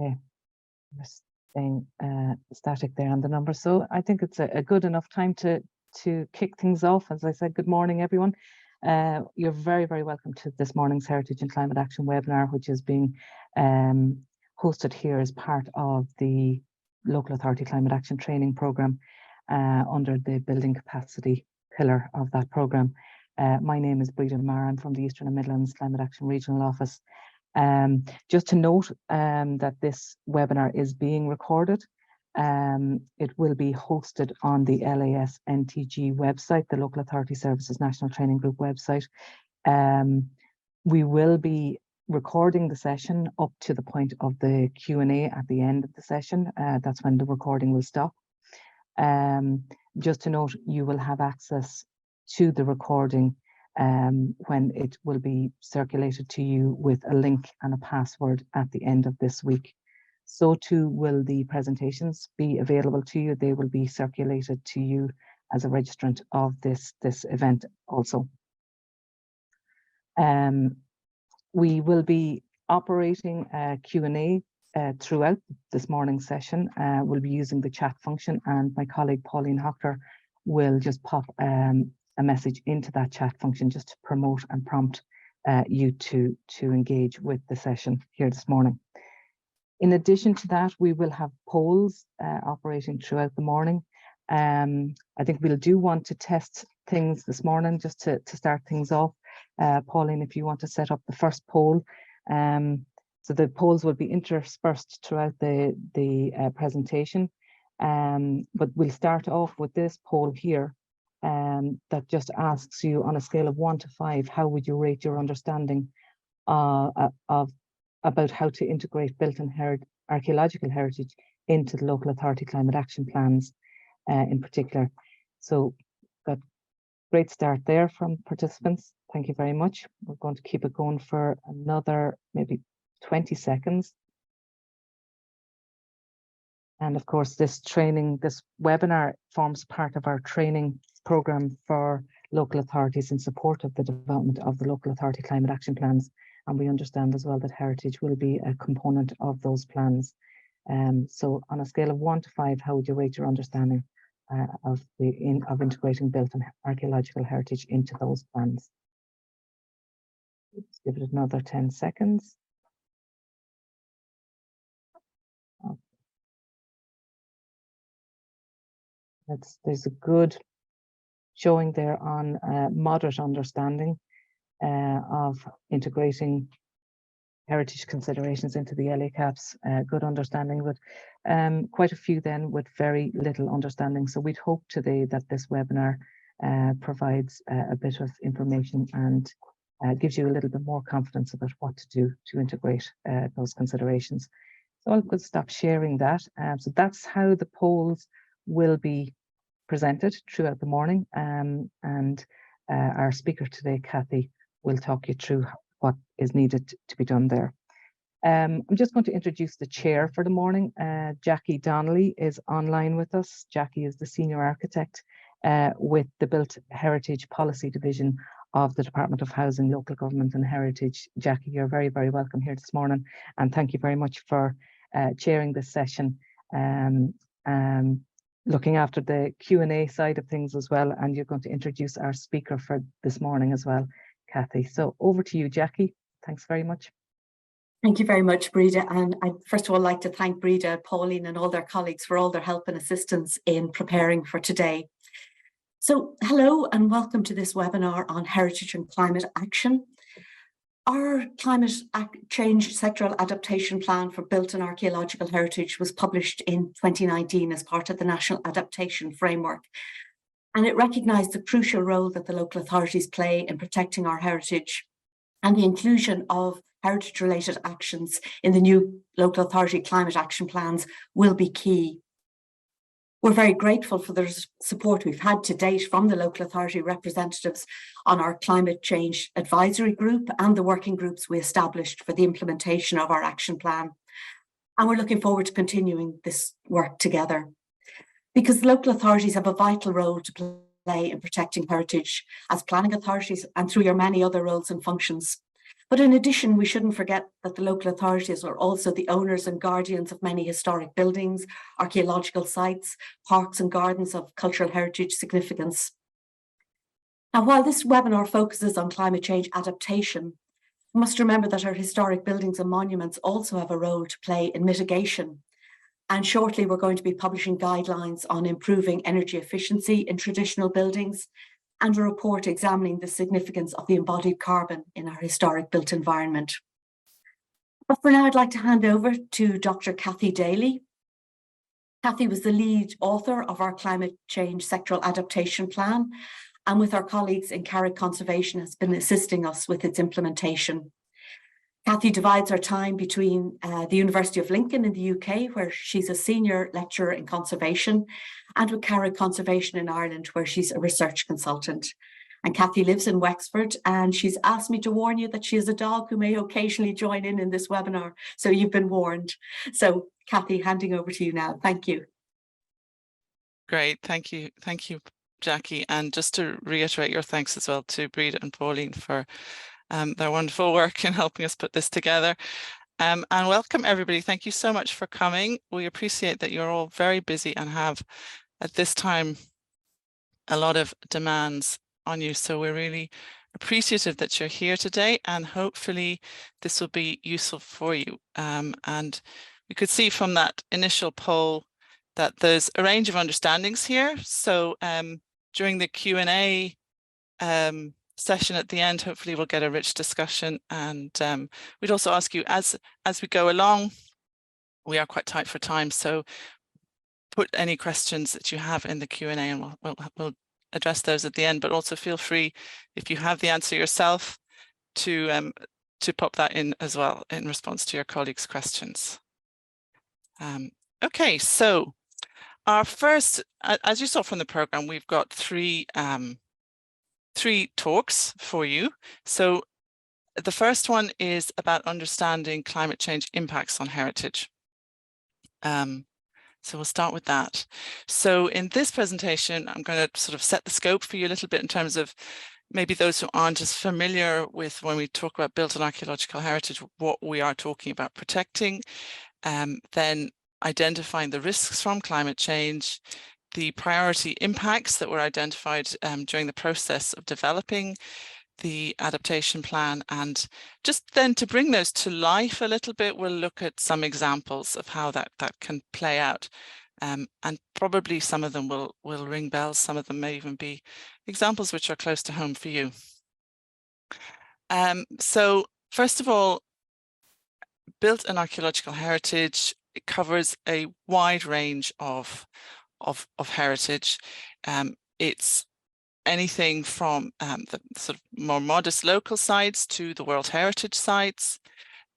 Okay, just staying static there on the number. So I think it's a good enough time to kick things off. As I said, good morning, everyone. You're very, very welcome to this morning's Heritage and Climate Action webinar, which is being hosted here as part of the Local Authority Climate Action Training Programme under the Building Capacity pillar of that programme. My name is Breda Marr. I'm from the Eastern and Midlands Climate Action Regional Office. Just to note that this webinar is being recorded. It will be hosted on the LAS NTG website, the Local Authority Services National Training Group website. We will be recording the session up to the point of the Q&A at the end of the session. That's when the recording will stop. Just to note, you will have access to the recording when it will be circulated to you with a link and a password at the end of this week. So too will the presentations be available to you. They will be circulated to you as a registrant of this event also. We will be operating a Q&A throughout this morning's session. We'll be using the chat function, and my colleague Pauline Hocker will just pop a message into that chat function just to promote and prompt you to engage with the session here this morning. In addition to that, we will have polls operating throughout the morning. I think we'll do want to test things this morning just to start things off. Pauline, if you want to set up the first poll. So the polls will be interspersed throughout the presentation. But we'll start off with this poll here that just asks you, on a scale of 1 to 5, how would you rate your understanding about how to integrate built and archaeological heritage into the local authority climate action plans in particular. So got great start there from participants. Thank you very much. We're going to keep it going for another maybe 20 seconds. And of course, this webinar forms part of our training programme for local authorities in support of the development of the local authority climate action plans. And we understand as well that heritage will be a component of those plans. So on a scale of 1 to 5, how would you rate your understanding of integrating built and archaeological heritage into those plans? Let's give it another 10 seconds. There's a good showing there on moderate understanding of integrating heritage considerations into the LACAPs, good understanding, but quite a few then with very little understanding. So we'd hope today that this webinar provides a bit of information and gives you a little bit more confidence about what to do to integrate those considerations. So I'll go stop sharing that. So that's how the polls will be presented throughout the morning, and our speaker today, Kathy, will talk you through what is needed to be done there. I'm just going to introduce the chair for the morning. Jackie Donnelly is online with us. Jackie is the Senior Architect with the Built Heritage Policy Division of the Department of Housing, Local Government and Heritage. Jackie, you're very, very welcome here this morning, and thank you very much for chairing this session. Looking after the Q&A side of things as well, and you're going to introduce our speaker for this morning as well, Kathy. So over to you, Jackie. Thanks very much. Thank you very much, Breda. And I'd first of all like to thank Breda, Pauline and all their colleagues for all their help and assistance in preparing for today. So hello and welcome to this webinar on heritage and climate action. Our climate change sectoral adaptation plan for built and archaeological heritage was published in 2019 as part of the National Adaptation Framework. And it recognised the crucial role that the local authorities play in protecting our heritage, and the inclusion of heritage-related actions in the new local authority climate action plans will be key. We're very grateful for the support we've had to date from the local authority representatives on our climate change advisory group and the working groups we established for the implementation of our action plan. And we're looking forward to continuing this work together, because local authorities have a vital role to play in protecting heritage as planning authorities and through your many other roles and functions. But in addition, we shouldn't forget that the local authorities are also the owners and guardians of many historic buildings, archaeological sites, parks and gardens of cultural heritage significance. Now, while this webinar focuses on climate change adaptation, we must remember that our historic buildings and monuments also have a role to play in mitigation. And shortly, we're going to be publishing guidelines on improving energy efficiency in traditional buildings and a report examining the significance of the embodied carbon in our historic built environment. But for now, I'd like to hand over to Dr. Cathy Daly. Cathy was the lead author of our climate change sectoral adaptation plan, and with our colleagues in Carrick Conservation has been assisting us with its implementation. Cathy divides her time between the University of Lincoln in the UK, where she's a senior lecturer in conservation, and with Carrick Conservation in Ireland, where she's a research consultant. And Cathy lives in Wexford, and she's asked me to warn you that she has a dog who may occasionally join in this webinar. So you've been warned. So Cathy, handing over to you now. Thank you. Great, thank you. Thank you, Jackie. And just to reiterate your thanks as well to Breda and Pauline for their wonderful work in helping us put this together. And welcome everybody. Thank you so much for coming. We appreciate that you're all very busy and have at this time a lot of demands on you. So we're really appreciative that you're here today, and hopefully this will be useful for you. And we could see from that initial poll that there's a range of understandings here. So during the Q&A session at the end, hopefully we'll get a rich discussion, and we'd also ask you as we go along, we are quite tight for time, so put any questions that you have in the Q&A and we'll address those at the end, but also feel free, if you have the answer yourself, to pop that in as well in response to your colleagues' questions. Okay, so our first, as you saw from the program, we've got three talks for you. So the first one is about understanding climate change impacts on heritage. So we'll start with that. So in this presentation, I'm going to sort of set the scope for you a little bit in terms of maybe those who aren't as familiar with when we talk about built and archaeological heritage, what we are talking about protecting, then identifying the risks from climate change, the priority impacts that were identified during the process of developing the adaptation plan, and just then to bring those to life a little bit, we'll look at some examples of how that can play out, and probably some of them will ring bells, some of them may even be examples which are close to home for you. So first of all, built and archaeological heritage, it covers a wide range of heritage. It's anything from the sort of more modest local sites to the World Heritage sites.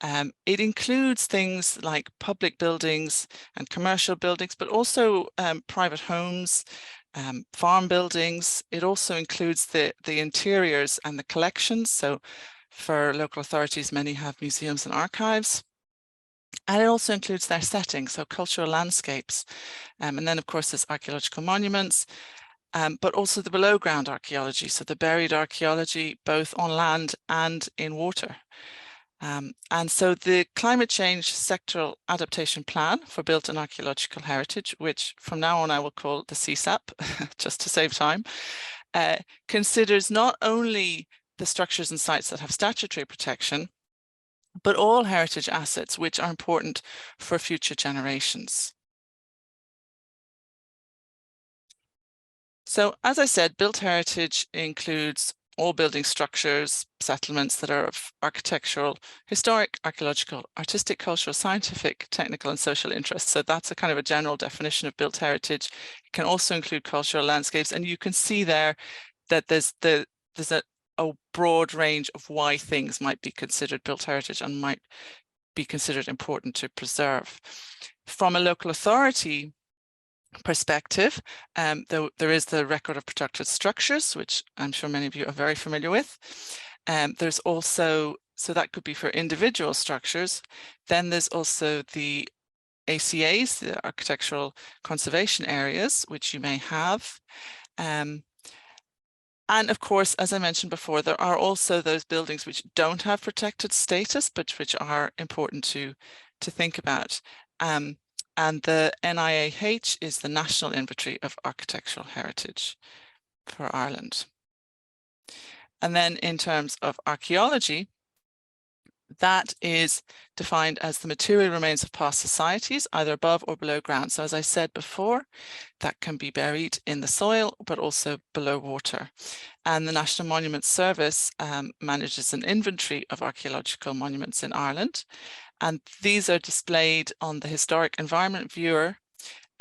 It includes things like public buildings and commercial buildings, but also private homes, farm buildings. It also includes the interiors and the collections. So for local authorities, many have museums and archives. And it also includes their setting, so cultural landscapes. And then, of course, there's archaeological monuments, but also the below ground archaeology, so the buried archaeology, both on land and in water. And so the climate change sectoral adaptation plan for built and archaeological heritage, which from now on I will call the CCSAP, just to save time, considers not only the structures and sites that have statutory protection, but all heritage assets which are important for future generations. So, as I said, built heritage includes all building structures, settlements that are of architectural, historic, archaeological, artistic, cultural, scientific, technical, and social interest. So that's a kind of a general definition of built heritage. It can also include cultural landscapes, and you can see there that there's a broad range of why things might be considered built heritage and might be considered important to preserve. From a local authority perspective, there is the record of protected structures, which I'm sure many of you are very familiar with. There's also, so that could be for individual structures. Then there's also the ACAs, the architectural conservation areas, which you may have. And of course, as I mentioned before, there are also those buildings which don't have protected status, but which are important to think about. And the NIAH is the National Inventory of Architectural Heritage for Ireland. And then in terms of archaeology, that is defined as the material remains of past societies, either above or below ground. So as I said before, that can be buried in the soil, but also below water. And the National Monuments Service manages an inventory of archaeological monuments in Ireland. And these are displayed on the Historic Environment Viewer.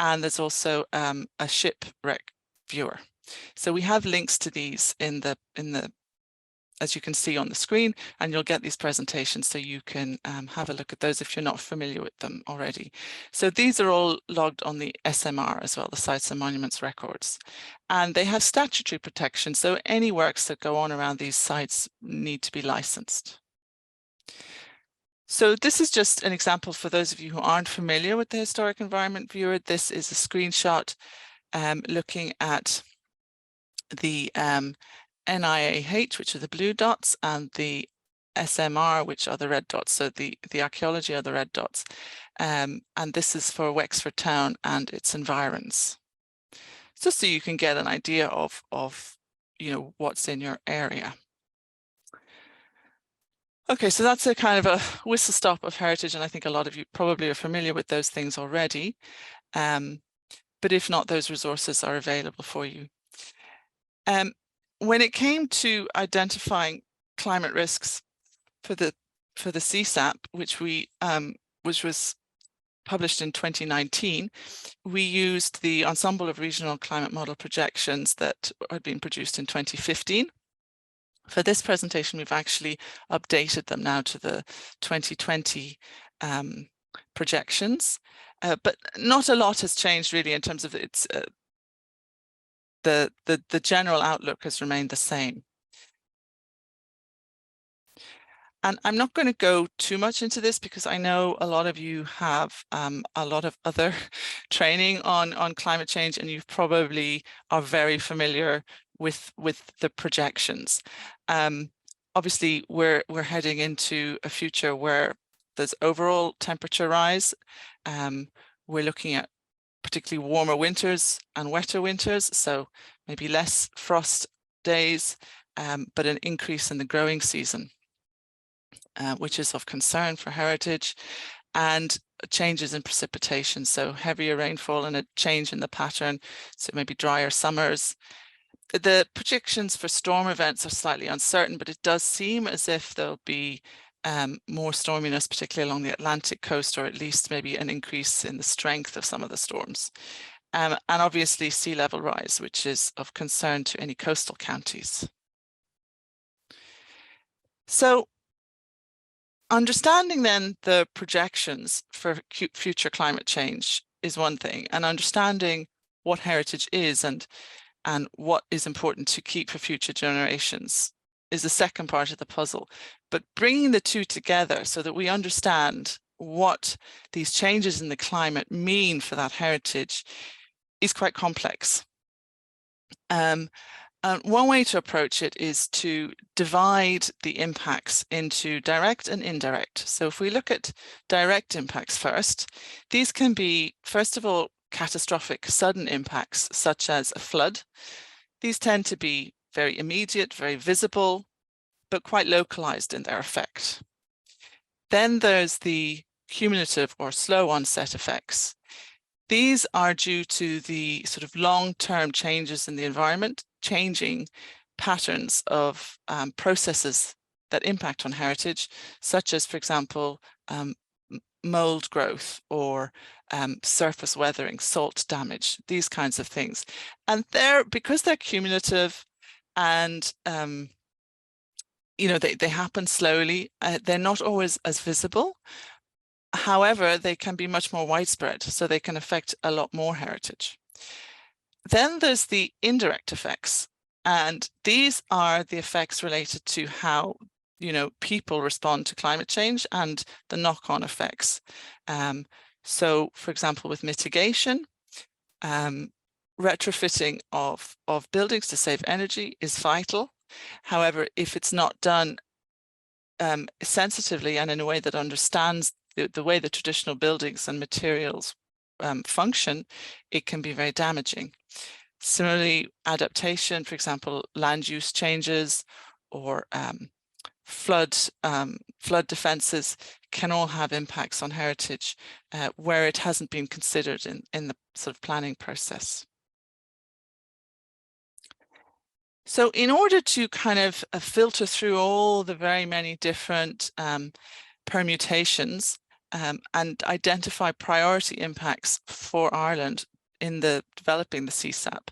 And there's also a shipwreck viewer. So we have links to these in the as you can see on the screen, and you'll get these presentations so you can have a look at those if you're not familiar with them already. So these are all logged on the SMR as well, the Sites and Monuments Records. And they have statutory protection, so any works that go on around these sites need to be licensed. So this is just an example for those of you who aren't familiar with the Historic Environment Viewer. This is a screenshot looking at the NIAH, which are the blue dots, and the SMR, which are the red dots. So the archaeology are the red dots. And this is for Wexford Town and its environs. Just so you can get an idea of what's in your area. Okay, so that's a kind of a whistle stop of heritage, and I think a lot of you probably are familiar with those things already. But if not, those resources are available for you. When it came to identifying climate risks for the CCSAP, which was published in 2019, we used the Ensemble of Regional Climate Model Projections that had been produced in 2015. For this presentation, we've actually updated them now to the 2020 projections, but not a lot has changed really in terms of its the general outlook has remained the same. And I'm not going to go too much into this because I know a lot of you have a lot of other training on climate change, and you probably are very familiar with the projections. Obviously, we're heading into a future where there's overall temperature rise. We're looking at particularly warmer winters and wetter winters, so maybe less frost days, but an increase in the growing season, which is of concern for heritage, and changes in precipitation, so heavier rainfall and a change in the pattern, so maybe drier summers. The predictions for storm events are slightly uncertain, but it does seem as if there'll be more storminess, particularly along the Atlantic coast, or at least maybe an increase in the strength of some of the storms. And obviously sea level rise, which is of concern to any coastal counties. So understanding then the projections for future climate change is one thing, and understanding what heritage is and what is important to keep for future generations is the second part of the puzzle. But bringing the two together so that we understand what these changes in the climate mean for that heritage is quite complex. And one way to approach it is to divide the impacts into direct and indirect. So if we look at direct impacts first, these can be, first of all, catastrophic sudden impacts, such as a flood. These tend to be very immediate, very visible, but quite localized in their effect. Then there's the cumulative or slow onset effects. These are due to the sort of long-term changes in the environment, changing patterns of processes that impact on heritage, such as, for example, mold growth or surface weathering, salt damage, these kinds of things. And because they're cumulative and they happen slowly, they're not always as visible. However, they can be much more widespread, so they can affect a lot more heritage. Then there's the indirect effects, and these are the effects related to how people respond to climate change and the knock-on effects. So, for example, with mitigation, retrofitting of buildings to save energy is vital. However, if it's not done sensitively and in a way that understands the way the traditional buildings and materials function, it can be very damaging. Similarly, adaptation, for example, land use changes or flood defenses can all have impacts on heritage where it hasn't been considered in the sort of planning process. So in order to kind of filter through all the very many different permutations and identify priority impacts for Ireland in developing the CSAP,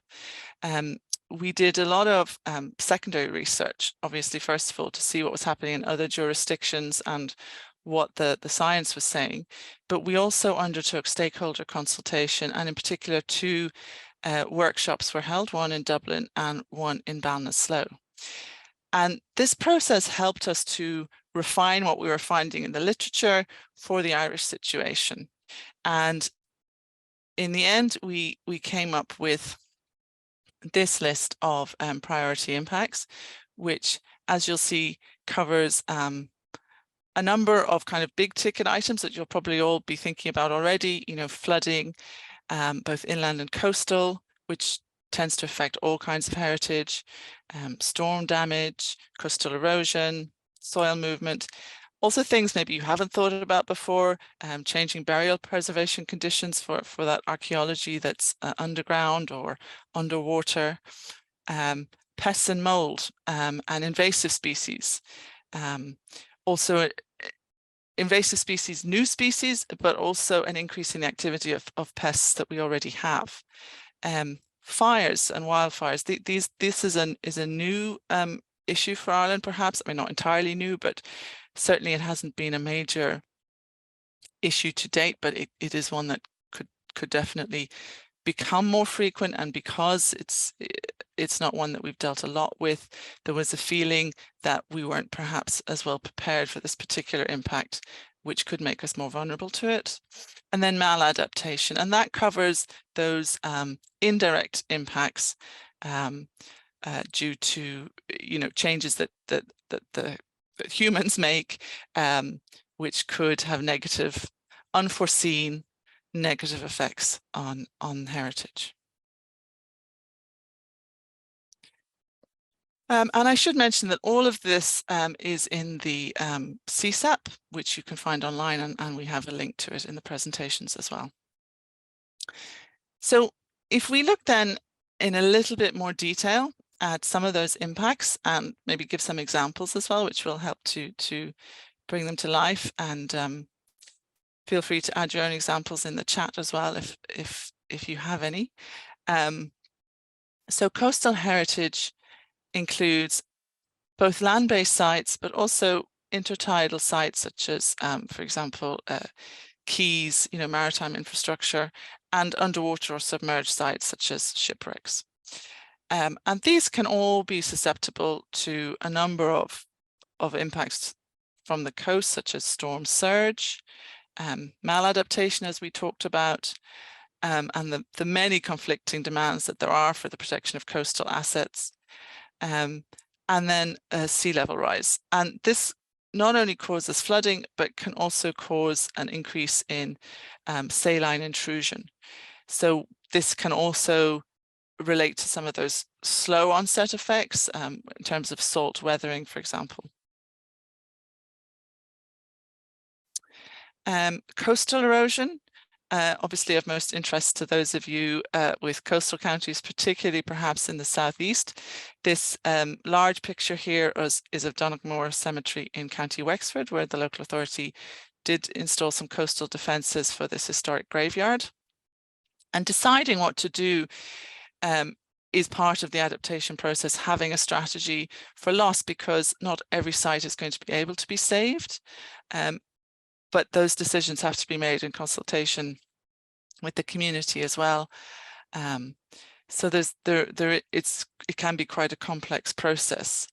we did a lot of secondary research, obviously, first of all, to see what was happening in other jurisdictions and what the science was saying. But we also undertook stakeholder consultation, and in particular, two workshops were held, one in Dublin and one in Ballinasloe. And this process helped us to refine what we were finding in the literature for the Irish situation. And in the end, we came up with this list of priority impacts, which, as you'll see, covers a number of kind of big ticket items that you'll probably all be thinking about already, you know, flooding, both inland and coastal, which tends to affect all kinds of heritage, storm damage, coastal erosion, soil movement. Also things maybe you haven't thought about before, changing burial preservation conditions for that archaeology that's underground or underwater, pests and mold, and invasive species. Also invasive species, new species, but also an increase in the activity of pests that we already have. Fires and wildfires, this is a new issue for Ireland, perhaps. I mean, not entirely new, but certainly it hasn't been a major issue to date, but it is one that could definitely become more frequent. And because it's not one that we've dealt a lot with, there was a feeling that we weren't perhaps as well prepared for this particular impact, which could make us more vulnerable to it. And then maladaptation, and that covers those indirect impacts due to, you know, changes that humans make, which could have negative, unforeseen negative effects on heritage. And I should mention that all of this is in the CSAP, which you can find online, and we have a link to it in the presentations as well. So if we look then in a little bit more detail at some of those impacts and maybe give some examples as well, which will help to bring them to life, and feel free to add your own examples in the chat as well if you have any. So coastal heritage includes both land-based sites, but also intertidal sites such as, for example, quays, you know, maritime infrastructure, and underwater or submerged sites such as shipwrecks. And these can all be susceptible to a number of impacts from the coast, such as storm surge, maladaptation, as we talked about, and the many conflicting demands that there are for the protection of coastal assets. And then sea level rise. And this not only causes flooding, but can also cause an increase in saline intrusion. So this can also relate to some of those slow onset effects in terms of salt weathering, for example. Coastal erosion, obviously of most interest to those of you with coastal counties, particularly perhaps in the southeast. This large picture here is of Donegal Cemetery in County Wexford, where the local authority did install some coastal defences for this historic graveyard. And deciding what to do is part of the adaptation process, having a strategy for loss, because not every site is going to be able to be saved. But those decisions have to be made in consultation with the community as well. So it can be quite a complex process.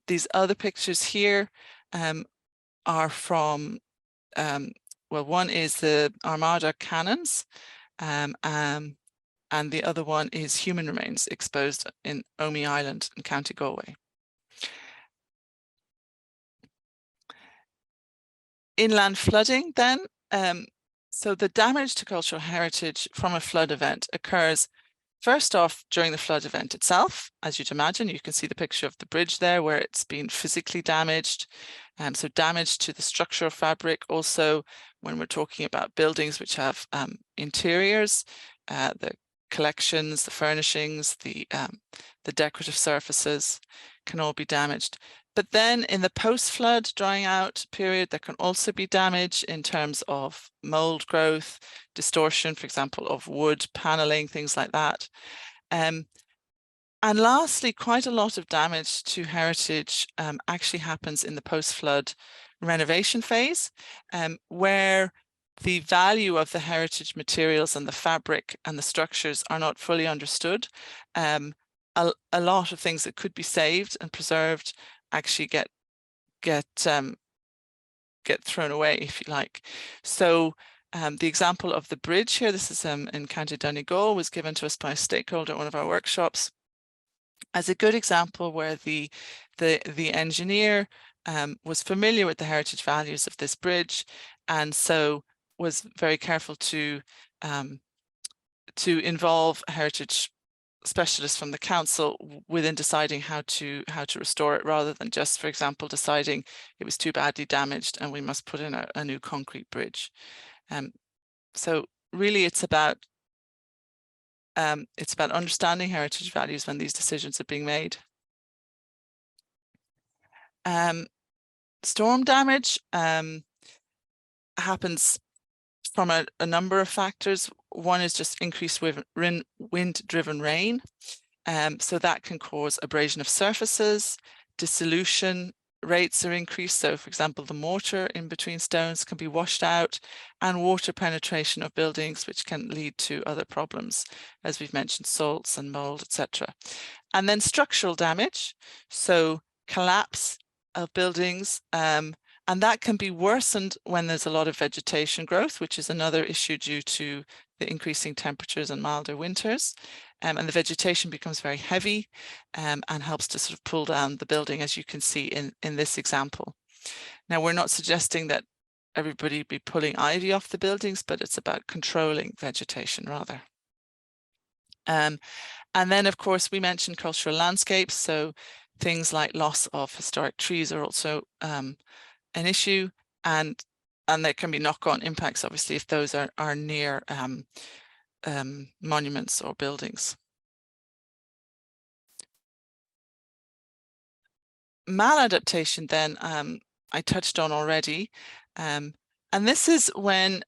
These other pictures here are from, well, one is the Armada cannons, and and the other one is human remains exposed in Omey Island in County Galway. Inland flooding then, so the damage to cultural heritage from a flood event occurs first off during the flood event itself. As you'd imagine, you can see the picture of the bridge there where it's been physically damaged. So damage to the structural fabric. Also, when we're talking about buildings which have interiors, the collections, the furnishings, the decorative surfaces can all be damaged. But then in the post-flood drying out period, there can also be damage in terms of mold growth, distortion, for example, of wood paneling, things like that. And lastly, quite a lot of damage to heritage actually happens in the post-flood renovation phase, where the value of the heritage materials and the fabric and the structures are not fully understood. A lot of things that could be saved and preserved actually get thrown away, if you like. So the example of the bridge here, this is in County Donegal, was given to us by a stakeholder at one of our workshops as a good example where the engineer was familiar with the heritage values of this bridge, and so was very careful to involve heritage specialists from the council within deciding how to restore it, rather than just, for example, deciding it was too badly damaged and we must put in a new concrete bridge. So really it's about understanding heritage values when these decisions are being made. Storm damage happens from a number of factors. One is just increased wind-driven rain. So that can cause abrasion of surfaces, dissolution rates are increased. So for example, the mortar in between stones can be washed out, and water penetration of buildings, which can lead to other problems, as we've mentioned, salts and mold, etc. And then structural damage, so collapse of buildings, and that can be worsened when there's a lot of vegetation growth, which is another issue due to the increasing temperatures and milder winters. And the vegetation becomes very heavy and helps to sort of pull down the building, as you can see in this example. Now, we're not suggesting that everybody be pulling ivy off the buildings, but it's about controlling vegetation rather. And then, of course, we mentioned cultural landscapes. So things like loss of historic trees are also an issue, and there can be knock-on impacts, obviously, if those are near monuments or buildings. Maladaptation then, I touched on already, and this is when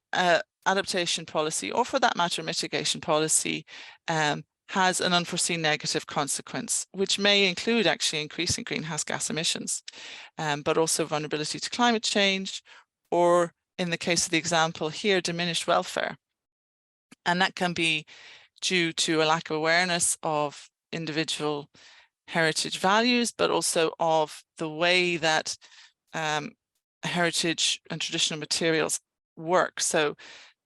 adaptation policy, or for that matter mitigation policy, has an unforeseen negative consequence, which may include actually increasing greenhouse gas emissions, but also vulnerability to climate change, or in the case of the example here, diminished welfare. And that can be due to a lack of awareness of individual heritage values, but also of the way that heritage and traditional materials work. So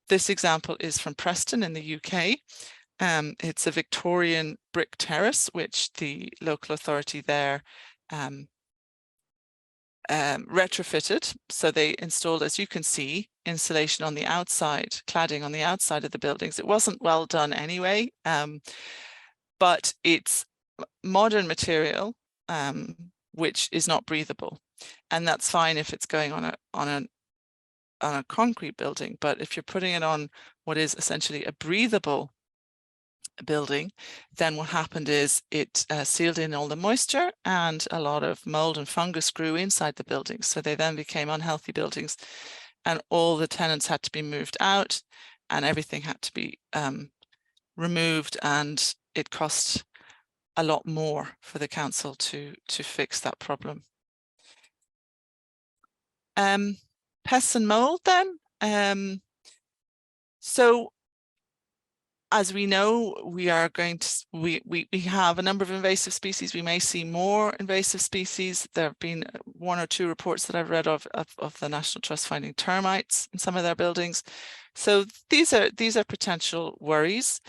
this example is from Preston in the UK. It's a Victorian brick terrace, which the local authority there retrofitted. So they installed, as you can see, insulation on the outside, cladding on the outside of the buildings. It wasn't well done anyway, but it's modern material, which is not breathable. And that's fine if it's going on a concrete building, but if you're putting it on what is essentially a breathable building, then what happened is it sealed in all the moisture, and a lot of mold and fungus grew inside the buildings. So they then became unhealthy buildings, and all the tenants had to be moved out, and everything had to be removed, and it cost a lot more for the council to fix that problem. Pests and mold then. So as we know, we are going to, we have a number of invasive species. We may see more invasive species. There have been 1 or 2 reports that I've read of the National Trust finding termites in some of their buildings. So these are potential worries.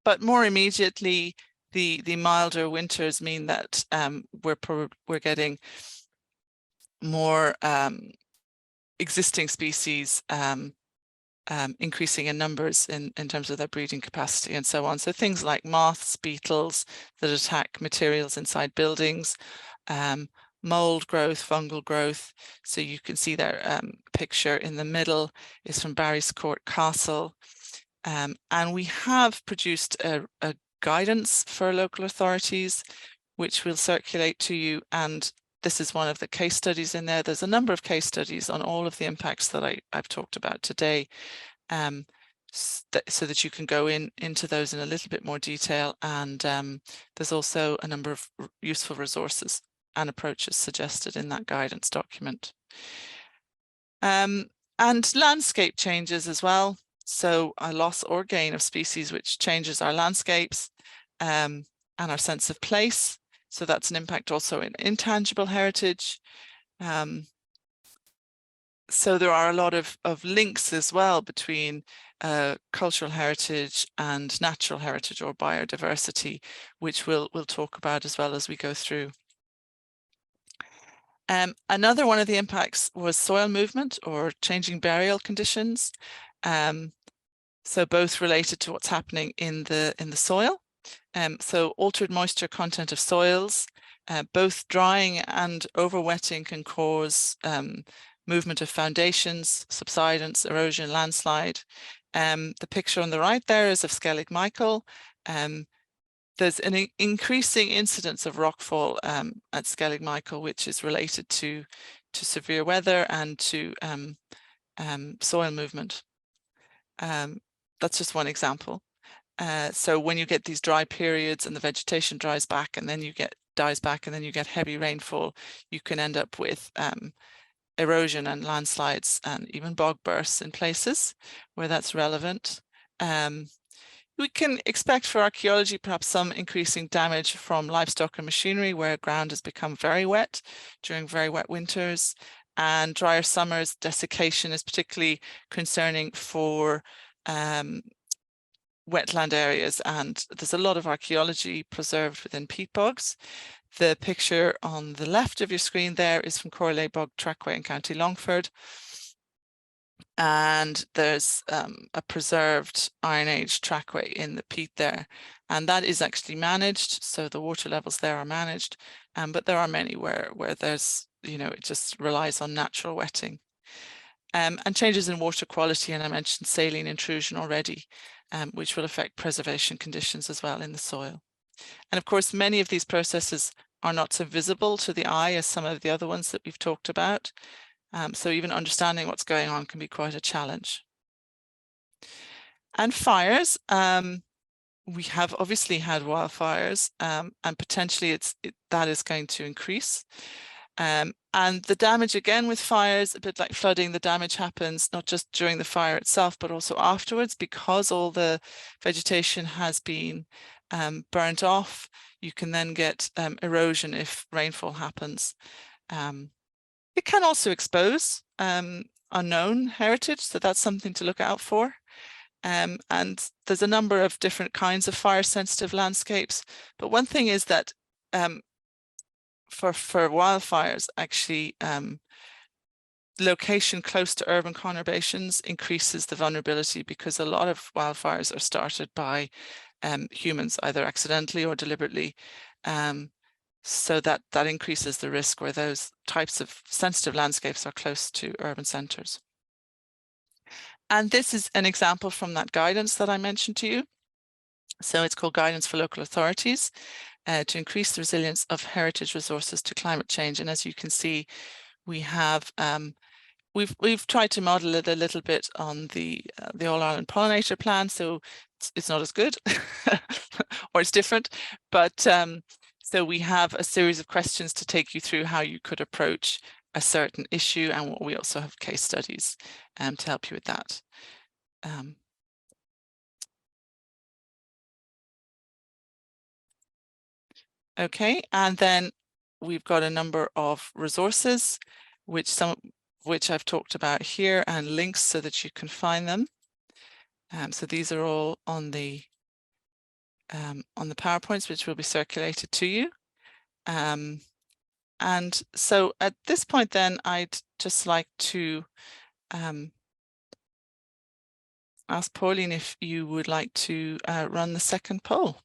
But more immediately, the milder winters mean that we're getting more existing species increasing in numbers in terms of their breeding capacity and so on. So things like moths, beetles that attack materials inside buildings, mold growth, fungal growth. So you can see their picture in the middle is from Barry's Court Castle. And we have produced a guidance for local authorities, which we'll circulate to you. And this is one of the case studies in there. There's a number of case studies on all of the impacts that I've talked about today, so that you can go into those in a little bit more detail. And there's also a number of useful resources and approaches suggested in that guidance document. And landscape changes as well. So a loss or gain of species, which changes our landscapes and our sense of place. So that's an impact also in intangible heritage. So there are a lot of links as well between cultural heritage and natural heritage or biodiversity, which we'll talk about as well as we go through. Another one of the impacts was soil movement or changing burial conditions. So both related to what's happening in the soil. So altered moisture content of soils, both drying and overwetting can cause movement of foundations, subsidence, erosion, landslide. The picture on the right there is of Skellig Michael. There's an increasing incidence of rockfall at Skellig Michael, which is related to severe weather and to soil movement. That's just one example. So when you get these dry periods and the vegetation dies back and then you get heavy rainfall, you can end up with erosion and landslides and even bog bursts in places where that's relevant. We can expect for archaeology perhaps some increasing damage from livestock and machinery where ground has become very wet during very wet winters, and drier summers. Desiccation is particularly concerning for wetland areas, and there's a lot of archaeology preserved within peat bogs. The picture on the left of your screen there is from Corley Bog Trackway in County Longford. And there's a preserved Iron Age trackway in the peat there. And that is actually managed. So the water levels there are managed. But there are many where there's, it just relies on natural wetting. And changes in water quality, and I mentioned saline intrusion already, which will affect preservation conditions as well in the soil. And of course, many of these processes are not so visible to the eye as some of the other ones that we've talked about. So even understanding what's going on can be quite a challenge. And fires, we have obviously had wildfires, and potentially that is going to increase. And the damage again with fires, a bit like flooding, the damage happens not just during the fire itself, but also afterwards, because all the vegetation has been burnt off. You can then get erosion if rainfall happens. It can also expose unknown heritage, so that's something to look out for. And there's a number of different kinds of fire-sensitive landscapes. But one thing is that for wildfires, actually, location close to urban conurbations increases the vulnerability, because a lot of wildfires are started by humans, either accidentally or deliberately. So that increases the risk where those types of sensitive landscapes are close to urban centres. And this is an example from that guidance that I mentioned to you. So it's called Guidance for Local Authorities to increase the resilience of heritage resources to climate change. And as you can see, we have we've tried to model it a little bit on the All Ireland Pollinator Plan, so it's not as good or it's different, but so we have a series of questions to take you through how you could approach a certain issue, and we also have case studies to help you with that. Okay, and then we've got a number of resources, which I've talked about here, and links so that you can find them. So these are all on the on the PowerPoints, which will be circulated to you. And so at this point then, I'd just like to ask Pauline if you would like to run the second poll.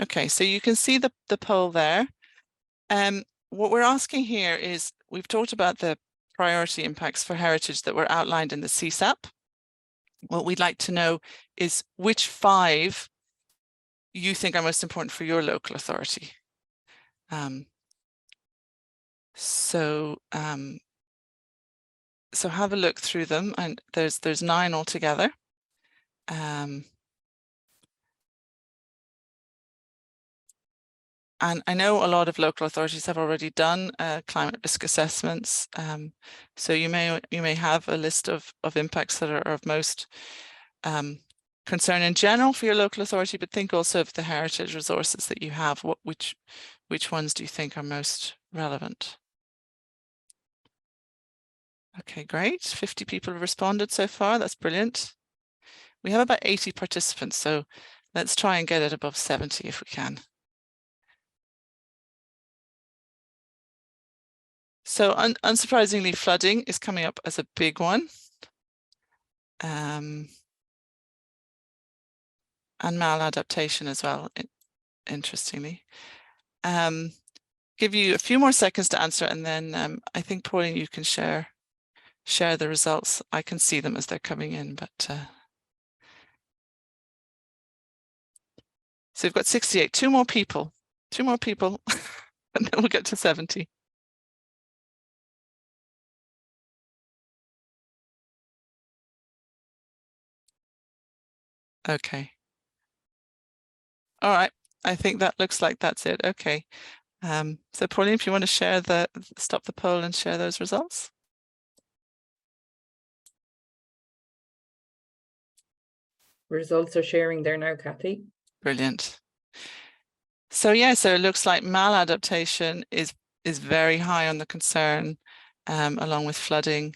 Okay, so you can see the poll there. What we're asking here is, we've talked about the priority impacts for heritage that were outlined in the CCSAP. What we'd like to know is which 5 you think are most important for your local authority. So have a look through them, and there's 9 altogether. And I know a lot of local authorities have already done climate risk assessments. So you may have a list of impacts that are of most concern in general for your local authority, but think also of the heritage resources that you have. Which ones do you think are most relevant? Okay, great. 50 people have responded so far. That's brilliant. We have about 80 participants, so let's try and get it above 70 if we can. So unsurprisingly, flooding is coming up as a big one. And maladaptation as well, interestingly. Give you a few more seconds to answer, and then I think, Pauline, you can share the results. I can see them as they're coming in, but so we've got 68, 2 more people, and then we'll get to 70. Okay. All right. I think that looks like that's it. Okay. So Pauline, if you want to share stop the poll and share those results. Results are sharing there now, Kathy. Brilliant. So yeah, so it looks like maladaptation is very high on the concern, along with flooding,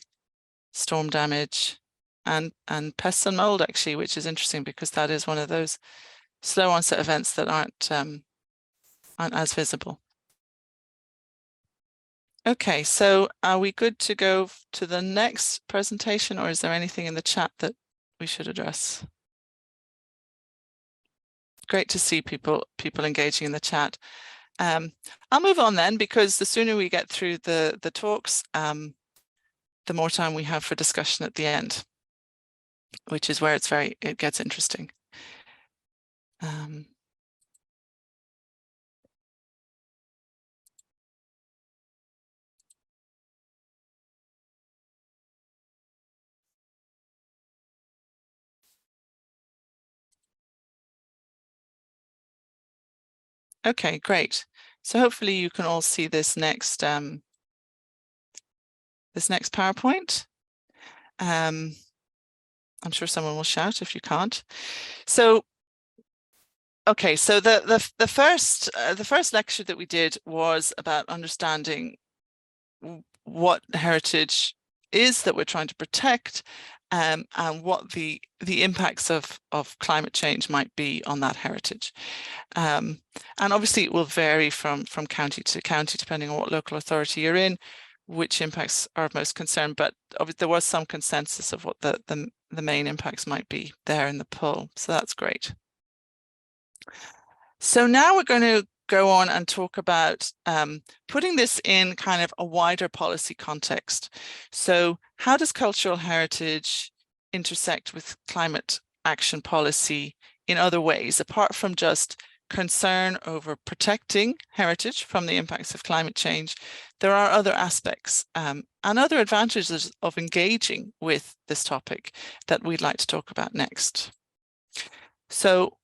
storm damage, and pests and mold, actually, which is interesting because that is one of those slow onset events that aren't as visible. Okay, so are we good to go to the next presentation, or is there anything in the chat that we should address? Great to see people engaging in the chat. I'll move on then, because the sooner we get through the talks, the more time we have for discussion at the end, which is where it gets interesting. Okay, great. So hopefully you can all see this next PowerPoint. I'm sure someone will shout if you can't. So, okay, so the first lecture that we did was about understanding what heritage is that we're trying to protect, and what the impacts of climate change might be on that heritage. And obviously it will vary from county to county, depending on what local authority you're in, which impacts are of most concern, but there was some consensus of what the main impacts might be there in the poll, so that's great. So now we're going to go on and talk about putting this in kind of a wider policy context. So how does cultural heritage intersect with climate action policy in other ways, apart from just concern over protecting heritage from the impacts of climate change? There are other aspects and other advantages of engaging with this topic that we'd like to talk about next. So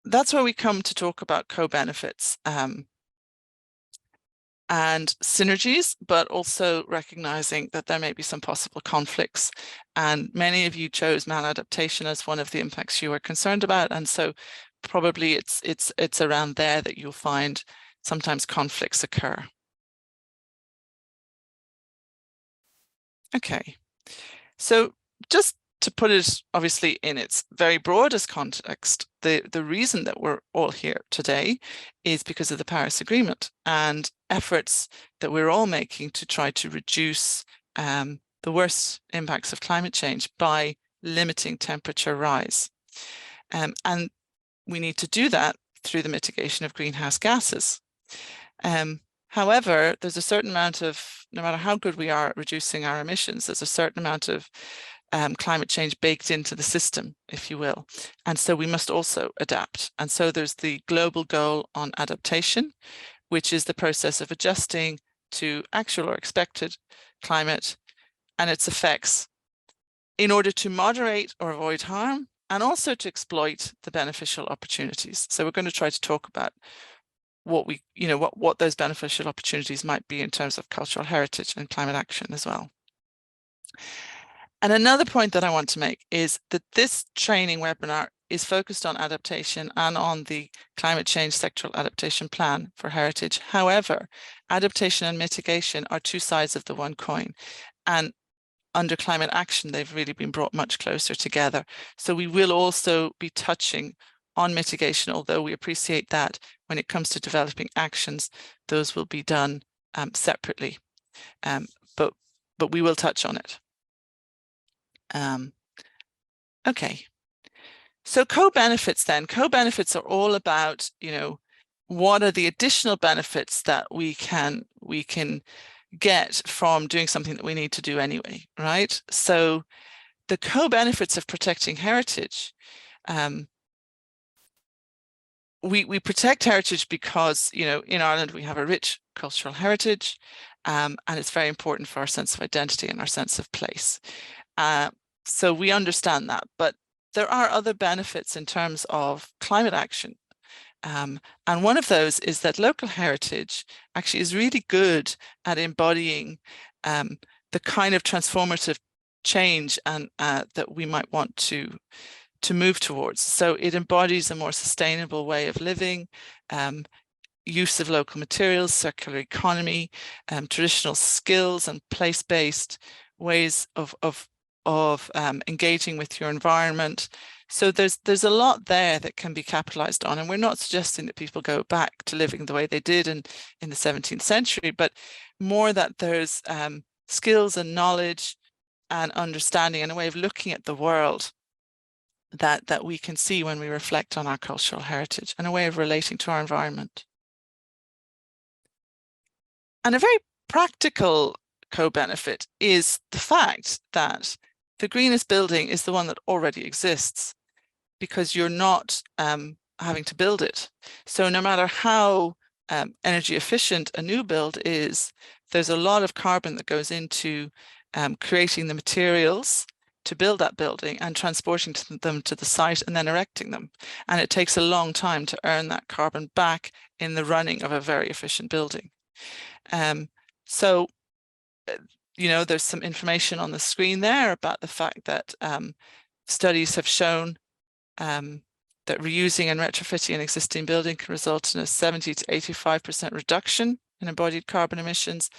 that's where we come to talk about co-benefits and synergies, but also recognizing that there may be some possible conflicts. And many of you chose maladaptation as one of the impacts you were concerned about, and so probably it's around there that you'll find sometimes conflicts occur. Okay, so just to put it obviously in its very broadest context, the reason that we're all here today is because of the Paris Agreement and efforts that we're all making to try to reduce the worst impacts of climate change by limiting temperature rise. And we need to do that through the mitigation of greenhouse gases. However, there's a certain amount of, no matter how good we are at reducing our emissions, there's a certain amount of climate change baked into the system, if you will. And so we must also adapt. And so there's the global goal on adaptation, which is the process of adjusting to actual or expected climate and its effects in order to moderate or avoid harm and also to exploit the beneficial opportunities. So we're going to try to talk about what we, what those beneficial opportunities might be in terms of cultural heritage and climate action as well. And another point that I want to make is that this training webinar is focused on adaptation and on the climate change sectoral adaptation plan for heritage. However, adaptation and mitigation are two sides of the one coin. And under climate action, they've really been brought much closer together. So we will also be touching on mitigation, although we appreciate that when it comes to developing actions, those will be done separately. But we will touch on it. Okay, so co-benefits then. Co-benefits are all about, what are the additional benefits that we can get from doing something that we need to do anyway, right? So the co-benefits of protecting heritage, we protect heritage because, in Ireland we have a rich cultural heritage, and it's very important for our sense of identity and our sense of place. So we understand that, but there are other benefits in terms of climate action. And one of those is that local heritage actually is really good at embodying the kind of transformative change and that we might want to move towards. So it embodies a more sustainable way of living, use of local materials, circular economy, traditional skills and place-based ways of engaging with your environment. So there's a lot there that can be capitalized on, and we're not suggesting that people go back to living the way they did in the 17th century, but more that there's skills and knowledge and understanding and a way of looking at the world that we can see when we reflect on our cultural heritage and a way of relating to our environment. And a very practical co-benefit is the fact that the greenest building is the one that already exists, because you're not having to build it. So no matter how energy efficient a new build is, there's a lot of carbon that goes into creating the materials to build that building and transporting them to the site and then erecting them. And it takes a long time to earn that carbon back in the running of a very efficient building. So there's some information on the screen there about the fact that studies have shown that reusing and retrofitting an existing building can result in a 70 to 85% reduction in embodied carbon emissions.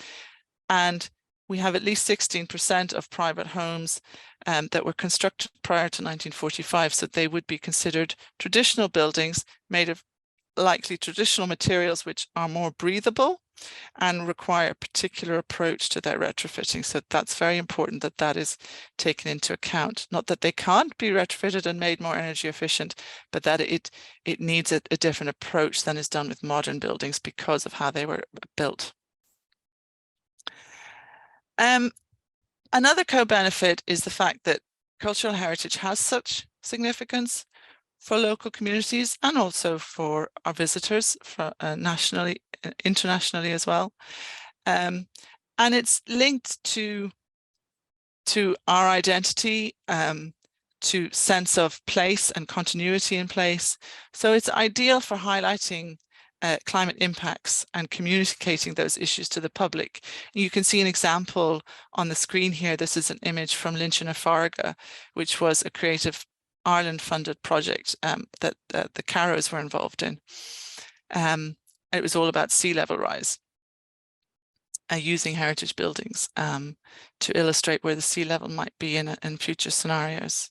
And we have at least 16% of private homes that were constructed prior to 1945. So they would be considered traditional buildings made of likely traditional materials, which are more breathable and require a particular approach to their retrofitting. So that's very important that that is taken into account. Not that they can't be retrofitted and made more energy efficient, but that it needs a different approach than is done with modern buildings because of how they were built. Another co-benefit is the fact that cultural heritage has such significance for local communities and also for our visitors, for nationally, internationally as well. And it's linked to our identity, to sense of place and continuity in place. So it's ideal for highlighting climate impacts and communicating those issues to the public. You can see an example on the screen here. This is an image from Lynch na Farga, which was a Creative Ireland funded project that the Carrows were involved in. it was all about sea level rise, using heritage buildings to illustrate where the sea level might be in future scenarios.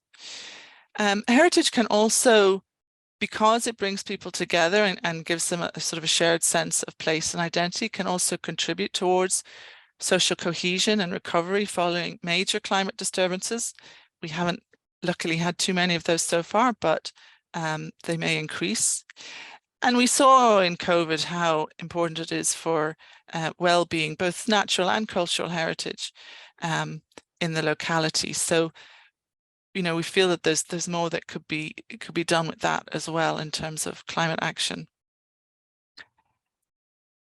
Heritage can also, because it brings people together and gives them a sort of a shared sense of place and identity, can also contribute towards social cohesion and recovery following major climate disturbances. We haven't luckily had too many of those so far, but they may increase. And we saw in COVID how important it is for well-being, both natural and cultural heritage in the locality. So, you know, we feel that there's more that could be done with that as well in terms of climate action.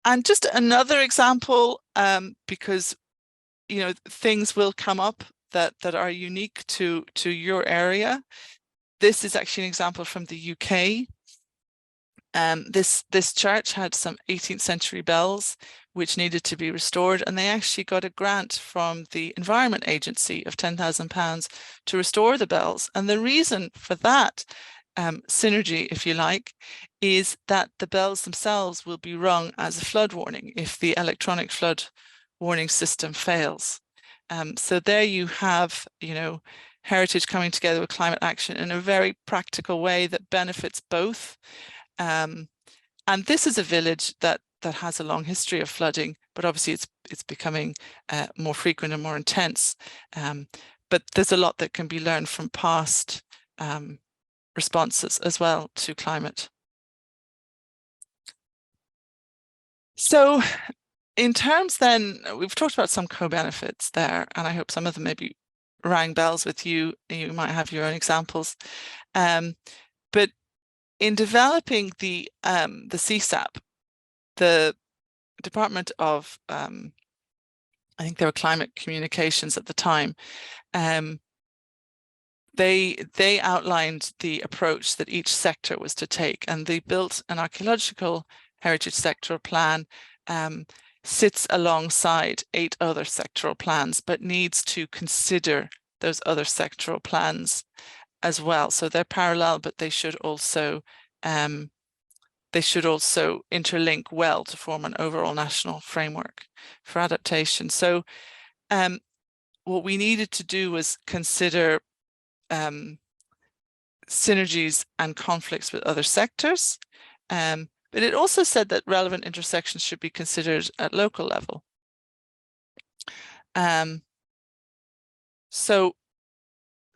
And just another example, because, you know, things will come up that are unique to your area. This is actually an example from the UK. This church had some 18th century bells which needed to be restored, and they actually got a grant from the Environment Agency of £10,000 to restore the bells. And the reason for that synergy, if you like, is that the bells themselves will be rung as a flood warning if the electronic flood warning system fails. So there you have, you know, heritage coming together with climate action in a very practical way that benefits both. And this is a village that has a long history of flooding, but obviously it's becoming more frequent and more intense. But there's a lot that can be learned from past responses as well to climate. So in terms then, we've talked about some co-benefits there, and I hope some of them maybe rang bells with you. You might have your own examples. But in developing the CCSAP, the Department of, I think they were climate communications at the time, they outlined the approach that each sector was to take, and they built an archaeological heritage sectoral plan, sits alongside 8 other sectoral plans, but needs to consider those other sectoral plans as well. So they're parallel, but they should also interlink well to form an overall national framework for adaptation. So what we needed to do was consider synergies and conflicts with other sectors. But it also said that relevant intersections should be considered at local level. So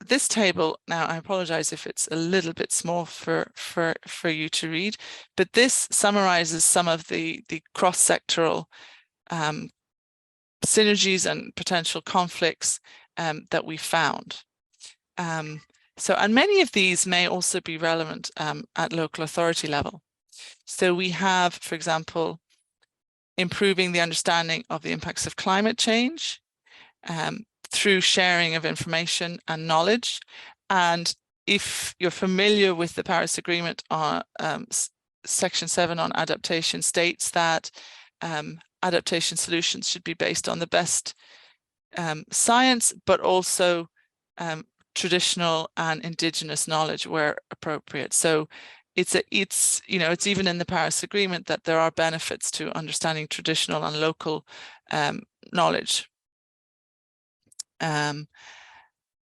this table, now I apologize if it's a little bit small for you to read, but this summarizes some of the cross-sectoral synergies and potential conflicts that we found. And many of these may also be relevant at local authority level. So we have, for example, improving the understanding of the impacts of climate change through sharing of information and knowledge. And if you're familiar with the Paris Agreement, on Section 7 on adaptation states that adaptation solutions should be based on the best science, but also traditional and indigenous knowledge where appropriate. So it's even in the Paris Agreement that there are benefits to understanding traditional and local knowledge.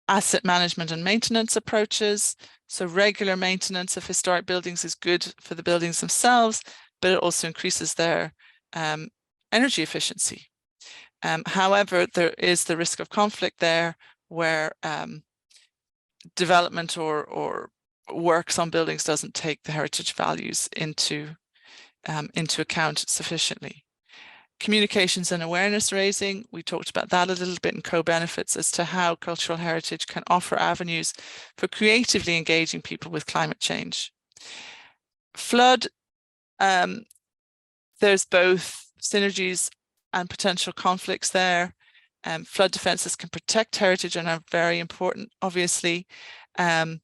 Asset management and maintenance approaches. So regular maintenance of historic buildings is good for the buildings themselves, but it also increases their energy efficiency. However, there is the risk of conflict there where development or works on buildings doesn't take the heritage values into account sufficiently. Communications and awareness raising, we talked about that a little bit in co-benefits as to how cultural heritage can offer avenues for creatively engaging people with climate change. Flood, there's both synergies and potential conflicts there. Flood defences can protect heritage and are very important, obviously. And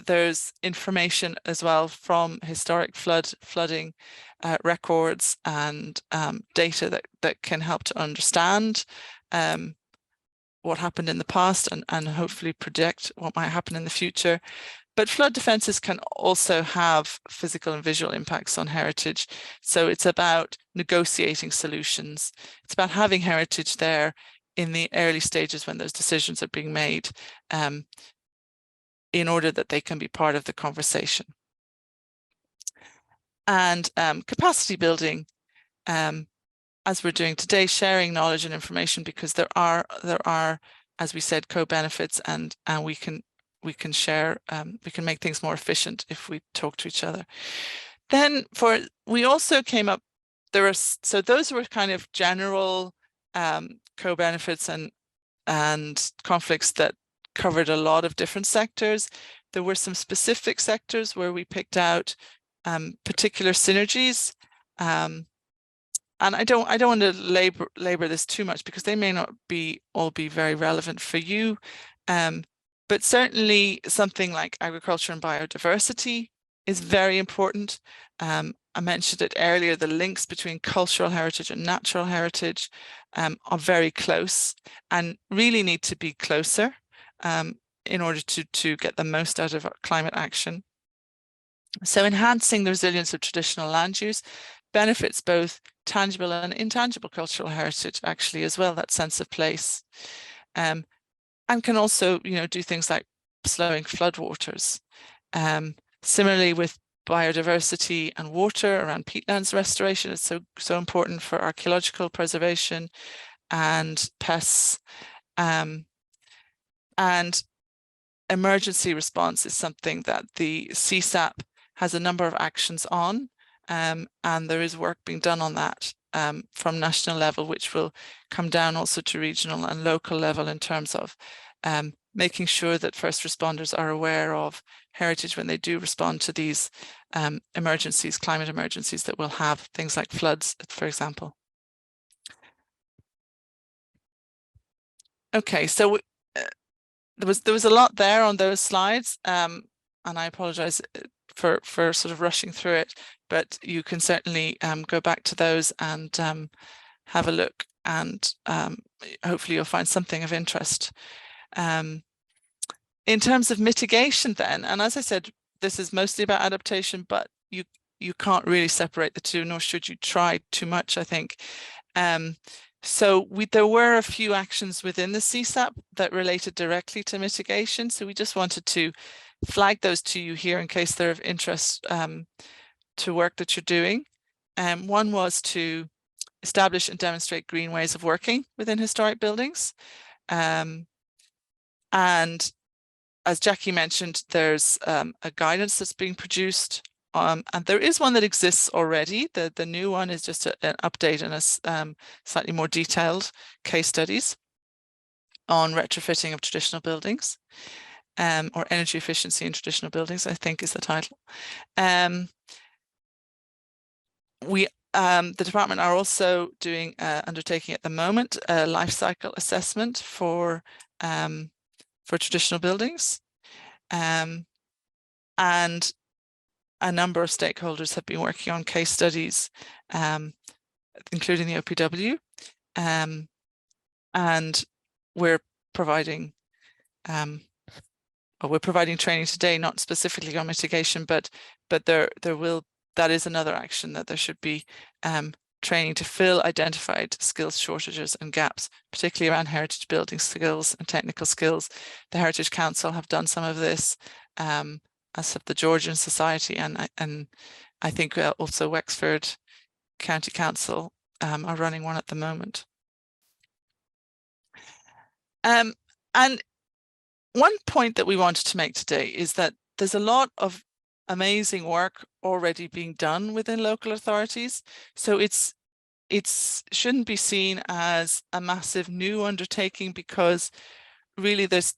there's information as well from historic flooding records and data that can help to understand what happened in the past and hopefully predict what might happen in the future. But flood defences can also have physical and visual impacts on heritage. So it's about negotiating solutions. It's about having heritage there in the early stages when those decisions are being made, in order that they can be part of the conversation. And capacity building, as we're doing today, sharing knowledge and information, because there are, as we said, co-benefits, and we can share, we can make things more efficient if we talk to each other. Then we also came up, so those were kind of general co-benefits and conflicts that covered a lot of different sectors. There were some specific sectors where we picked out particular synergies. And I don't want to labor this too much, because they may not all be very relevant for you. But certainly something like agriculture and biodiversity is very important. I mentioned it earlier, the links between cultural heritage and natural heritage are very close and really need to be closer in order to get the most out of climate action. So enhancing the resilience of traditional land use benefits both tangible and intangible cultural heritage, actually, as well, that sense of place. And can also, do things like slowing floodwaters. Similarly, with biodiversity and water around peatlands restoration, it's so important for archaeological preservation and pests. And emergency response is something that the CCSAP has a number of actions on, and there is work being done on that from national level, which will come down also to regional and local level in terms of making sure that first responders are aware of heritage when they do respond to these emergencies, climate emergencies that will have things like floods, for example. Okay, so there was a lot there on those slides, and I apologize for sort of rushing through it, but you can certainly go back to those and have a look, and hopefully you'll find something of interest. In terms of mitigation then, and as I said, this is mostly about adaptation, but you can't really separate the two, nor should you try too much, I think. So there were a few actions within the CCSAP that related directly to mitigation. So we just wanted to flag those to you here in case they're of interest to work that you're doing. One was to establish and demonstrate green ways of working within historic buildings. And as Jackie mentioned, there's a guidance that's being produced. And there is one that exists already. The new one is just an update and a slightly more detailed case studies on retrofitting of traditional buildings, or energy efficiency in traditional buildings, I think is the title. The department are also doing, undertaking at the moment, a life cycle assessment for traditional buildings, and a number of stakeholders have been working on case studies, including the OPW, and we're providing training today, not specifically on mitigation, but that is another action, that there should be training to fill identified skills shortages and gaps, particularly around heritage building skills and technical skills. The Heritage Council have done some of this, as have the Georgian Society, and I think also Wexford County Council are running one at the moment. And one point that we wanted to make today is that there's a lot of amazing work already being done within local authorities. So it shouldn't be seen as a massive new undertaking, because really there's,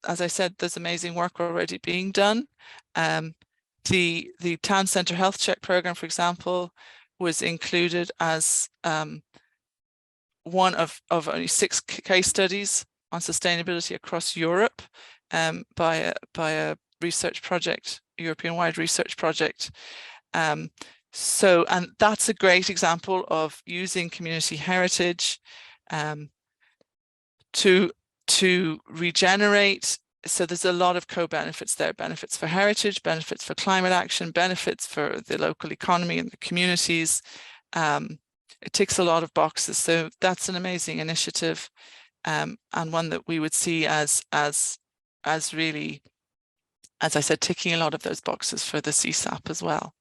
as I said, there's amazing work already being done. The Town Centre Health Check programme, for example, was included as one of only 6 case studies on sustainability across Europe by a research project, European-wide research project. And that's a great example of using community heritage to regenerate so there's a lot of co-benefits there, benefits for heritage, benefits for climate action, benefits for the local economy and the communities. It ticks a lot of boxes. So that's an amazing initiative, and one that we would see as really, as I said, ticking a lot of those boxes for the CCSAP as well.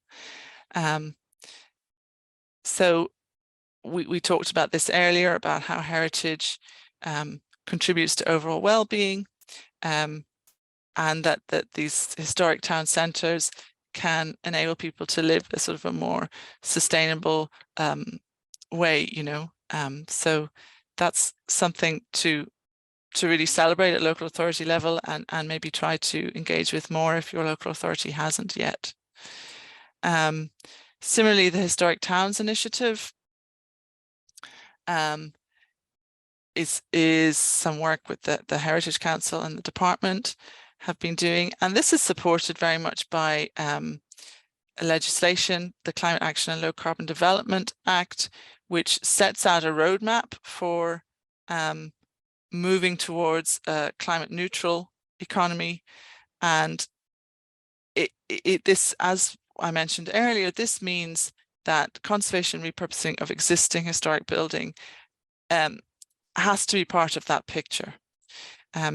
So we talked about this earlier, about how heritage contributes to overall well-being, and that these historic town centres can enable people to live a sort of a more sustainable way, you know. So that's something to really celebrate at local authority level, and maybe try to engage with more if your local authority hasn't yet. Similarly, the Historic Towns Initiative is some work with the Heritage Council and the department have been doing, and this is supported very much by legislation, the Climate Action and Low Carbon Development Act, which sets out a roadmap for moving towards a climate neutral economy. And this, as I mentioned earlier, this means that conservation and repurposing of existing historic building has to be part of that picture,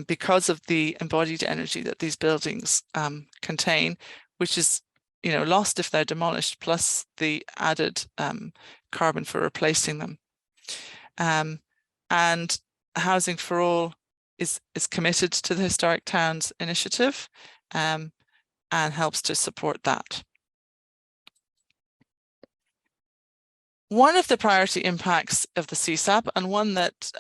because of the embodied energy that these buildings contain, which is, you know, lost if they're demolished, plus the added carbon for replacing them. And Housing for All is committed to the Historic Towns Initiative, and helps to support that. One of the priority impacts of the CCSAP, and one that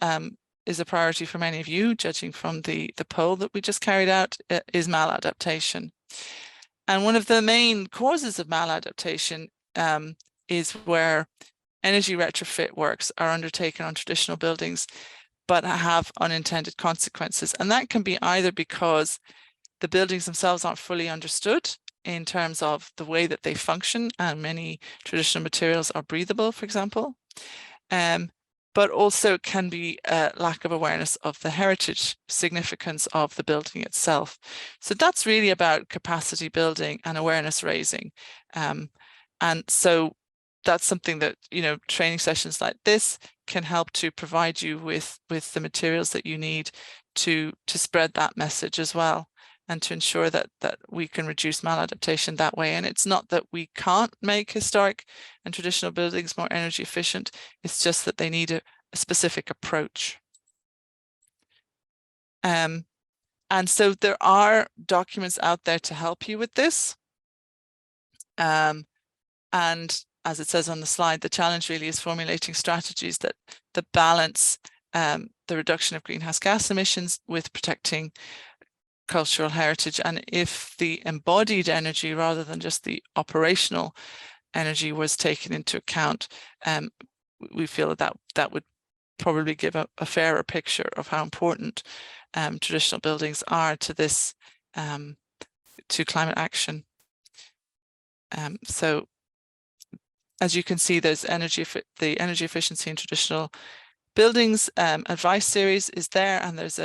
is a priority for many of you, judging from the poll that we just carried out, is maladaptation. And one of the main causes of maladaptation is where energy retrofit works are undertaken on traditional buildings, but have unintended consequences. And that can be either because the buildings themselves aren't fully understood in terms of the way that they function, and many traditional materials are breathable, for example, but also can be a lack of awareness of the heritage significance of the building itself. So that's really about capacity building and awareness raising. And so that's something that, you know, training sessions like this can help to provide you with the materials that you need to spread that message as well, and to ensure that we can reduce maladaptation that way. And it's not that we can't make historic and traditional buildings more energy efficient, it's just that they need a specific approach. And so there are documents out there to help you with this. And as it says on the slide, the challenge really is formulating strategies that balance the reduction of greenhouse gas emissions with protecting cultural heritage. And if the embodied energy rather than just the operational energy was taken into account, we feel that would probably give a fairer picture of how important traditional buildings are to this, to climate action. So as you can see, there's the energy efficiency in traditional buildings advice series is there, and there's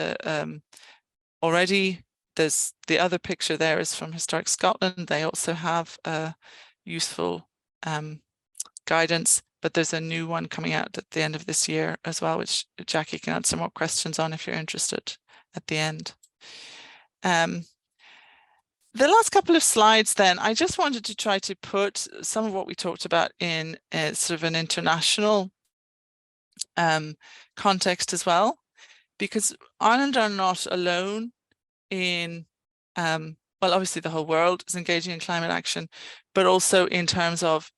already there's the other picture there is from Historic Scotland. They also have useful guidance, but there's a new one coming out at the end of this year as well, which Jackie can answer more questions on if you're interested at the end. The last couple of slides then, I just wanted to try to put some of what we talked about in sort of an international context as well, because Ireland are not alone in, well, obviously the whole world is engaging in climate action, but also in terms of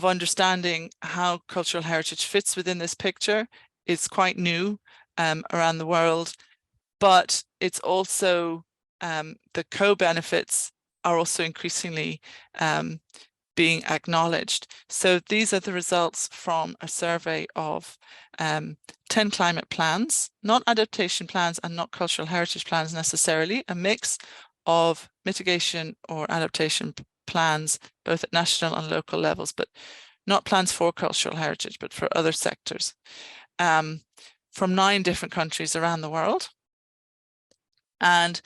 understanding how cultural heritage fits within this picture. It's quite new around the world, but it's also the co-benefits are also increasingly being acknowledged. So these are the results from a survey of 10 climate plans, not adaptation plans and not cultural heritage plans necessarily, a mix of mitigation or adaptation plans, both at national and local levels, but not plans for cultural heritage, but for other sectors, from 9 different countries around the world. And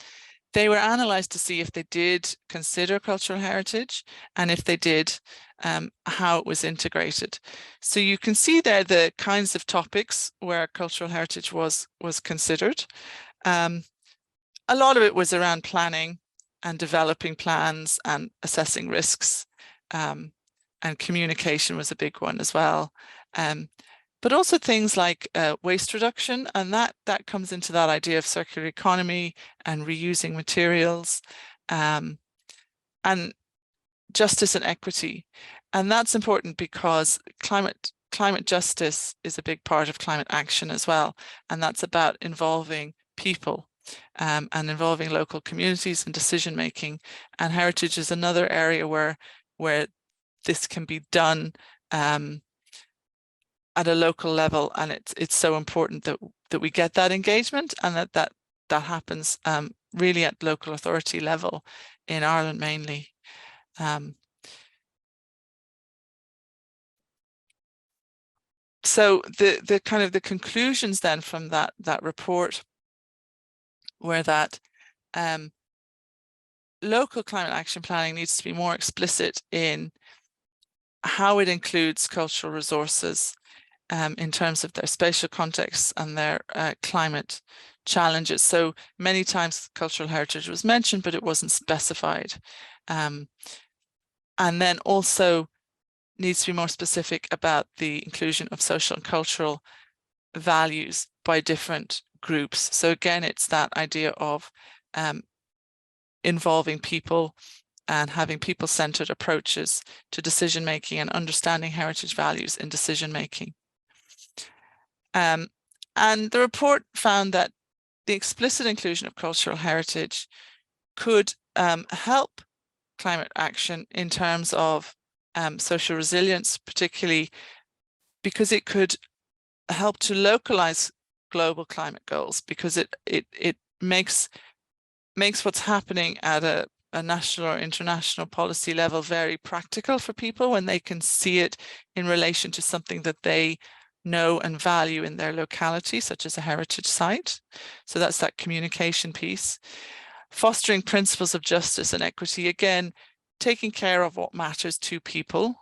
they were analysed to see if they did consider cultural heritage, and if they did, how it was integrated. So you can see there the kinds of topics where cultural heritage was considered. A lot of it was around planning and developing plans and assessing risks, and communication was a big one as well. But also things like waste reduction, and that comes into that idea of circular economy and reusing materials, and justice and equity. And that's important because climate justice is a big part of climate action as well, and that's about involving people and involving local communities and decision making. And heritage is another area where this can be done at a local level, and it's so important that we get that engagement, and that happens really at local authority level in Ireland mainly. So the kind of the conclusions then from that report were that local climate action planning needs to be more explicit in how it includes cultural resources in terms of their spatial contexts and their climate challenges. So many times cultural heritage was mentioned, but it wasn't specified. And then also needs to be more specific about the inclusion of social and cultural values by different groups. So again, it's that idea of involving people and having people-centered approaches to decision-making and understanding heritage values in decision-making. And the report found that the explicit inclusion of cultural heritage could help climate action in terms of social resilience, particularly because it could help to localize global climate goals, because it makes what's happening at a national or international policy level very practical for people when they can see it in relation to something that they know and value in their locality, such as a heritage site. So that's that communication piece. Fostering principles of justice and equity, again, taking care of what matters to people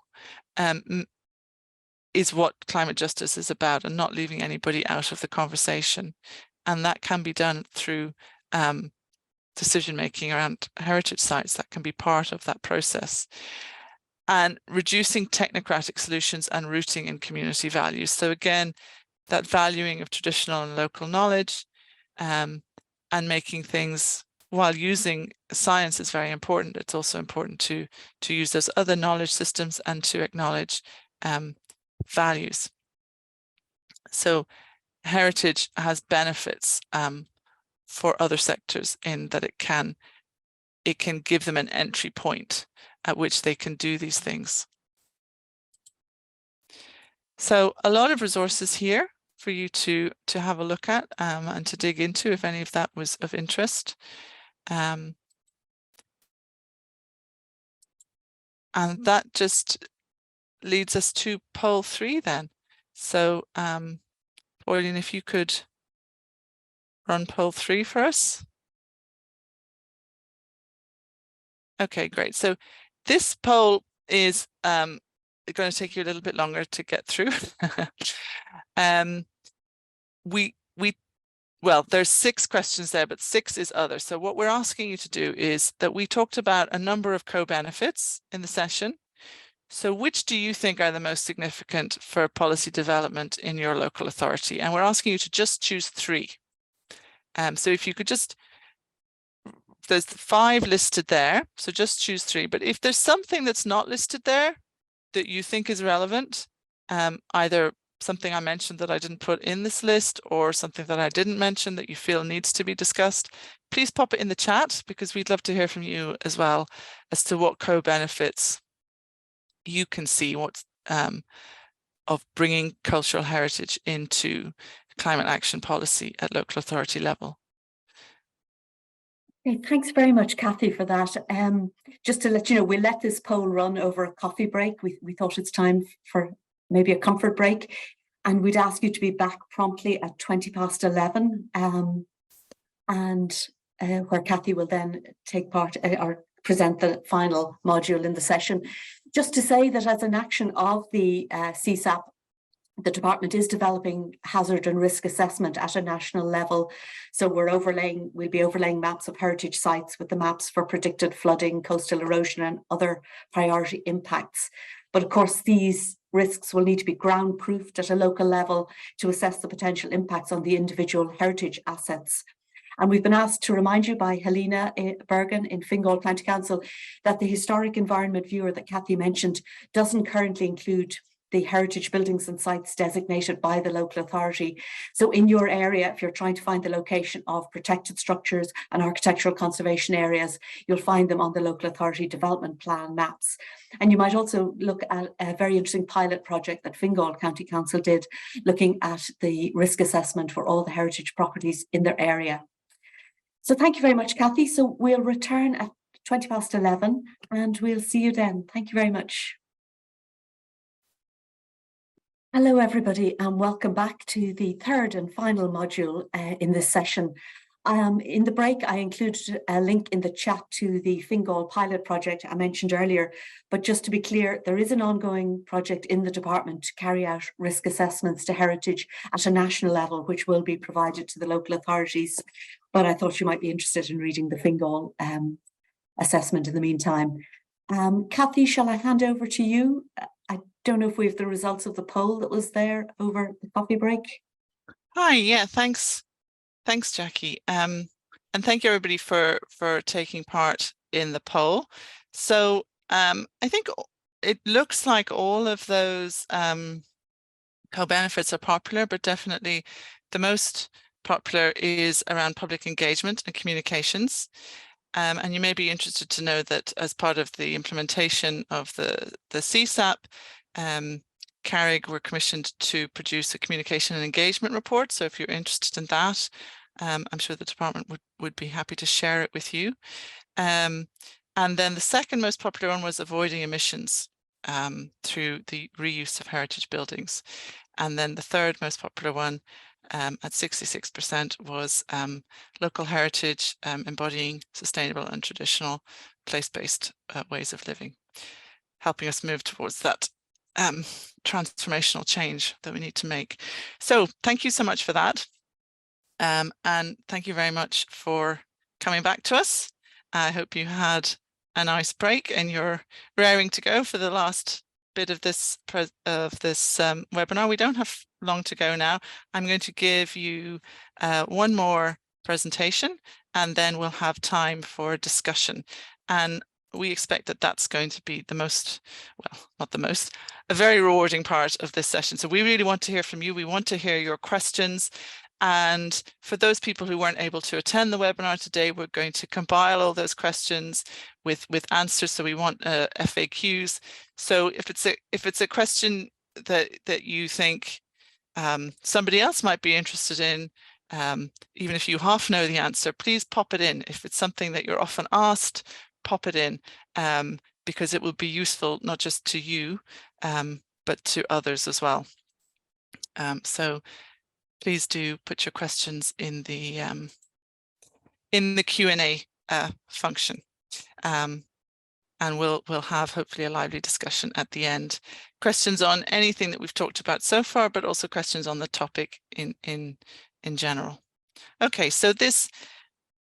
is what climate justice is about, and not leaving anybody out of the conversation. And that can be done through decision-making around heritage sites. That can be part of that process. And reducing technocratic solutions and rooting in community values. So again, that valuing of traditional and local knowledge, and making things, while using science is very important, it's also important to use those other knowledge systems and to acknowledge values. So heritage has benefits for other sectors in that it can give them an entry point at which they can do these things. So a lot of resources here for you to have a look at and to dig into if any of that was of interest. And that just leads us to poll 3 then. So Pauline, if you could run poll 3 for us. Okay, great. So this poll is going to take you a little bit longer to get through. Well, there's 6 questions there, but 6 is other. So what we're asking you to do is that we talked about a number of co-benefits in the session. So which do you think are the most significant for policy development in your local authority? And we're asking you to just choose 3. So if you could just, there's 5 listed there, so just choose 3. But if there's something that's not listed there that you think is relevant, either something I mentioned that I didn't put in this list or something that I didn't mention that you feel needs to be discussed, please pop it in the chat, because we'd love to hear from you as well as to what co-benefits you can see of bringing cultural heritage into climate action policy at local authority level. Okay, thanks very much, Kathy, for that. Just to let you know, we'll let this poll run over a coffee break. We thought it's time for maybe a comfort break, and we'd ask you to be back promptly at 11:20. And where Kathy will then take part or present the final module in the session. Just to say that as an action of the CCSAP, the department is developing hazard and risk assessment at a national level. So we'll be overlaying maps of heritage sites with the maps for predicted flooding, coastal erosion and other priority impacts. But of course, these risks will need to be ground proofed at a local level to assess the potential impacts on the individual heritage assets. And we've been asked to remind you by Helena Bergen in Fingal County Council that the historic environment viewer that Kathy mentioned doesn't currently include the heritage buildings and sites designated by the local authority. So in your area, if you're trying to find the location of protected structures and architectural conservation areas, you'll find them on the local authority development plan maps. And you might also look at a very interesting pilot project that Fingal County Council did, looking at the risk assessment for all the heritage properties in their area. So thank you very much, Kathy. So we'll return at 11:20 and we'll see you then. Thank you very much. Hello, everybody, and welcome back to the third and final module in this session. In the break, I included a link in the chat to the Fingal pilot project I mentioned earlier. But just to be clear, there is an ongoing project in the department to carry out risk assessments to heritage at a national level, which will be provided to the local authorities. But I thought you might be interested in reading the Fingal assessment in the meantime. Kathy, shall I hand over to you? I don't know if we have the results of the poll that was there over the coffee break. Hi, yeah, thanks, Jackie. And thank you everybody for taking part in the poll. So I think it looks like all of those co-benefits are popular, but definitely the most popular is around public engagement and communications. And you may be interested to know that as part of the implementation of the CCSAP, CARIG were commissioned to produce a communication and engagement report. So if you're interested in that, I'm sure the department would be happy to share it with you. And then the second most popular one was avoiding emissions through the reuse of heritage buildings. And then the third most popular one at 66% was local heritage embodying sustainable and traditional place-based ways of living, helping us move towards that transformational change that we need to make. So thank you so much for that. And thank you very much for coming back to us. I hope you had a nice break and you're raring to go for the last bit of this webinar. We don't have long to go now. I'm going to give you one more presentation and then we'll have time for discussion. And we expect that that's going to be the most, well, not the most, a very rewarding part of this session. So we really want to hear from you. We want to hear your questions. And for those people who weren't able to attend the webinar today, we're going to compile all those questions with answers. So we want FAQs. So if it's a question that you think somebody else might be interested in, even if you half know the answer, please pop it in. If it's something that you're often asked, pop it in, because it will be useful not just to you, but to others as well. So please do put your questions in the Q&A function, and we'll have hopefully a lively discussion at the end. Questions on anything that we've talked about so far, but also questions on the topic in general. Okay, so this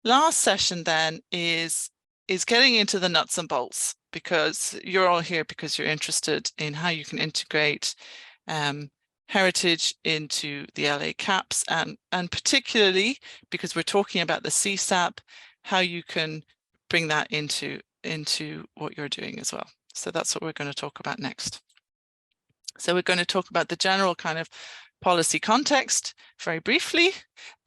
last session then is getting into the nuts and bolts, because you're all here because you're interested in how you can integrate heritage into the LA CAPs, and particularly because we're talking about the CCSAP, how you can bring that into what you're doing as well. So that's what we're going to talk about next. So we're going to talk about the general kind of policy context very briefly,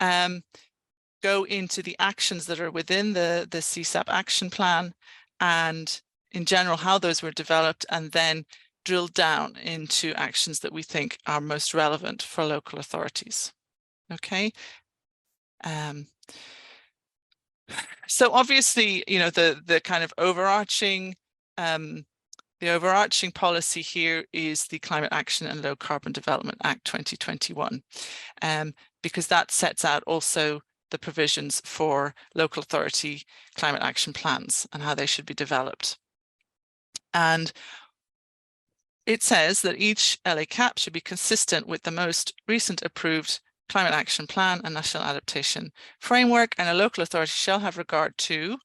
go into the actions that are within the CCSAP action plan, and in general how those were developed, and then drill down into actions that we think are most relevant for local authorities. Okay. So obviously, you know, the kind of overarching policy here is the Climate Action and Low Carbon Development Act 2021, because that sets out also the provisions for local authority climate action plans and how they should be developed. And it says that each LACAP should be consistent with the most recent approved climate action plan and national adaptation framework, and a local authority shall have regard to,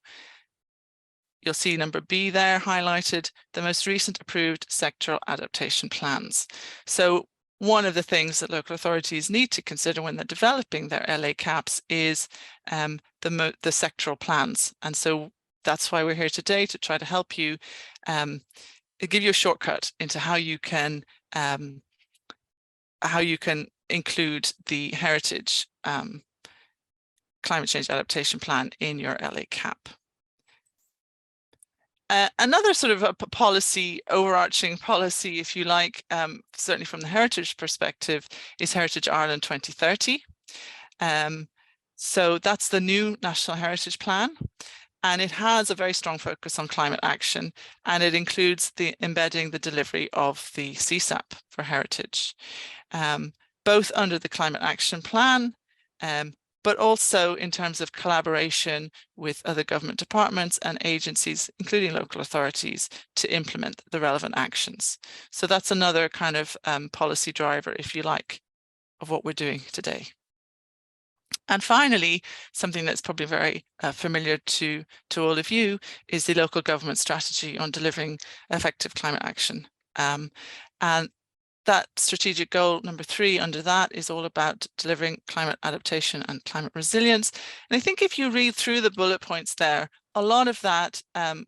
you'll see number B there highlighted, the most recent approved sectoral adaptation plans. So one of the things that local authorities need to consider when they're developing their LACAPs is the sectoral plans. And so that's why we're here today, to try to help you, give you a shortcut into how you can include the heritage climate change adaptation plan in your LACAP. Another sort of a policy, overarching policy, if you like, certainly from the heritage perspective, is Heritage Ireland 2030. So that's the new National Heritage Plan, and it has a very strong focus on climate action, and it includes embedding the delivery of the CCSAP for heritage, both under the Climate Action Plan, but also in terms of collaboration with other government departments and agencies, including local authorities, to implement the relevant actions. So that's another kind of policy driver, if you like, of what we're doing today. And finally, something that's probably very familiar to all of you is the local government strategy on delivering effective climate action. And that strategic goal number 3 under that is all about delivering climate adaptation and climate resilience. And I think if you read through the bullet points there, a lot of that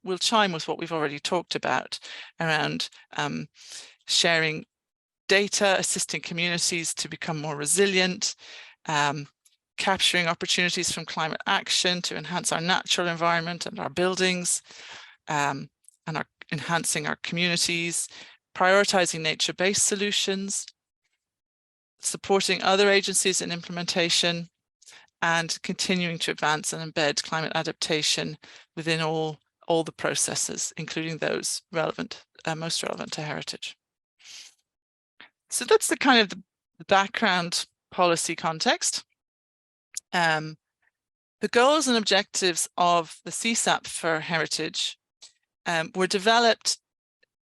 will chime with what we've already talked about around sharing data, assisting communities to become more resilient, capturing opportunities from climate action to enhance our natural environment and our buildings, and enhancing our communities, prioritizing nature-based solutions, supporting other agencies in implementation, and continuing to advance and embed climate adaptation within all the processes, including those relevant, most relevant to heritage. So that's the kind of the background policy context. The goals and objectives of the CSAP for heritage were developed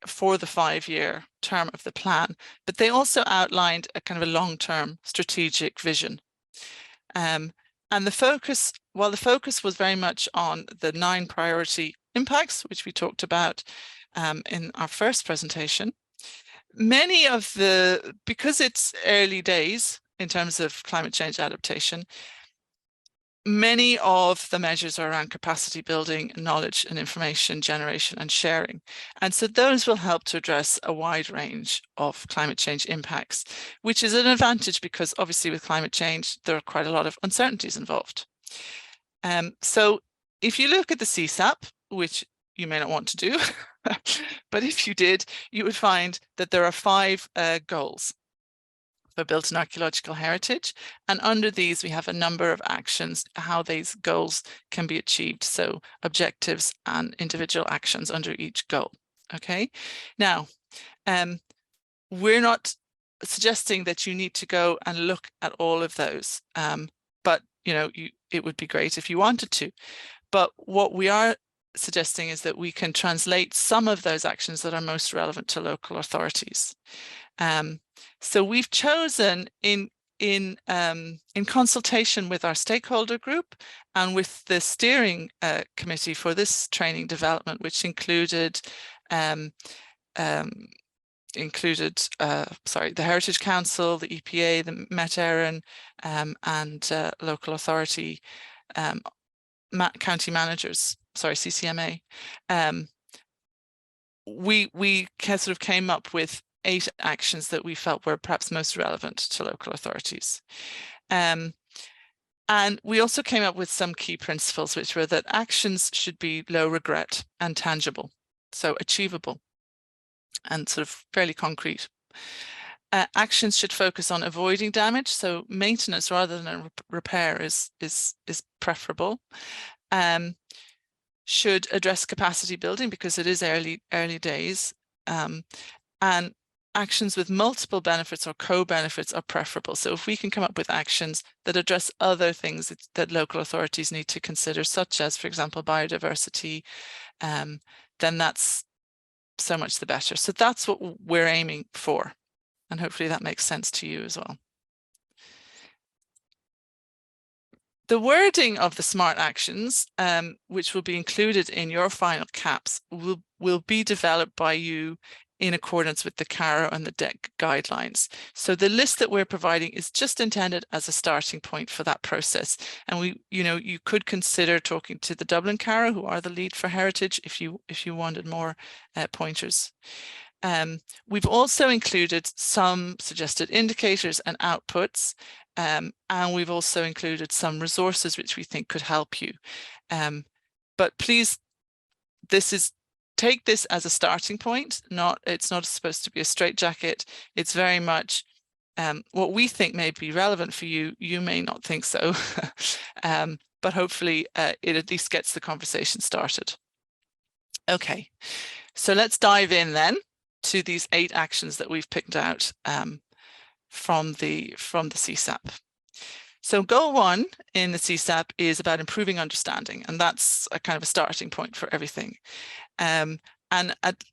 for the 5-year term of the plan, but they also outlined a kind of a long-term strategic vision. And the focus, while the focus was very much on the 9 priority impacts, which we talked about in our first presentation, many of because it's early days in terms of climate change adaptation, many of the measures are around capacity building, knowledge and information generation and sharing. And so those will help to address a wide range of climate change impacts, which is an advantage because obviously with climate change, there are quite a lot of uncertainties involved. So if you look at the CSAP, which you may not want to do, but if you did, you would find that there are 5 goals for built and archaeological heritage. And under these, we have a number of actions, how these goals can be achieved. So objectives and individual actions under each goal. Okay. Now, we're not suggesting that you need to go and look at all of those. But, you know, it would be great if you wanted to. But what we are suggesting is that we can translate some of those actions that are most relevant to local authorities. So we've chosen in consultation with our stakeholder group and with the steering committee for this training development, which included the Heritage Council, the EPA, the Met Éireann, and local authority county managers, CCMA. We sort of came up with 8 actions that we felt were perhaps most relevant to local authorities. And we also came up with some key principles, which were that actions should be low regret and tangible, so achievable and sort of fairly concrete. Actions should focus on avoiding damage, so maintenance rather than repair is preferable. Should address capacity building because it is early days, and actions with multiple benefits or co-benefits are preferable. So if we can come up with actions that address other things that local authorities need to consider, such as, for example, biodiversity, then that's so much the better. So that's what we're aiming for. And hopefully that makes sense to you as well. The wording of the SMART actions, which will be included in your final CAPs, will be developed by you in accordance with the CARO and the DEC guidelines. So the list that we're providing is just intended as a starting point for that process. And you could consider talking to the Dublin CARO, who are the lead for heritage, if you wanted more pointers. We've also included some suggested indicators and outputs, and we've also included some resources which we think could help you. But please, take this as a starting point. It's not supposed to be a straitjacket. It's very much what we think may be relevant for you. You may not think so, but hopefully it at least gets the conversation started. Okay, so let's dive in then to these 8 actions that we've picked out from the CCSAP. So goal 1 in the CCSAP is about improving understanding, and that's a kind of a starting point for everything. And at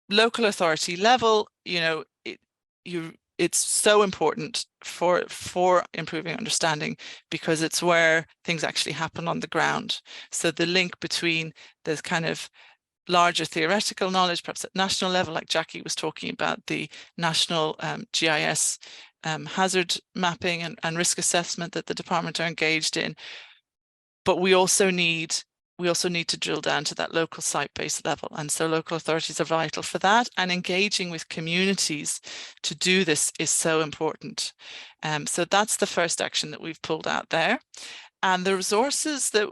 local authority level, it's so important for improving understanding, because it's where things actually happen on the ground. So the link between the kind of larger theoretical knowledge, perhaps at national level, like Jackie was talking about, the national GIS hazard mapping and risk assessment that the department are engaged in. But we also need to drill down to that local site-based level. And so local authorities are vital for that, and engaging with communities to do this is so important. So that's the first action that we've pulled out there. And the resources that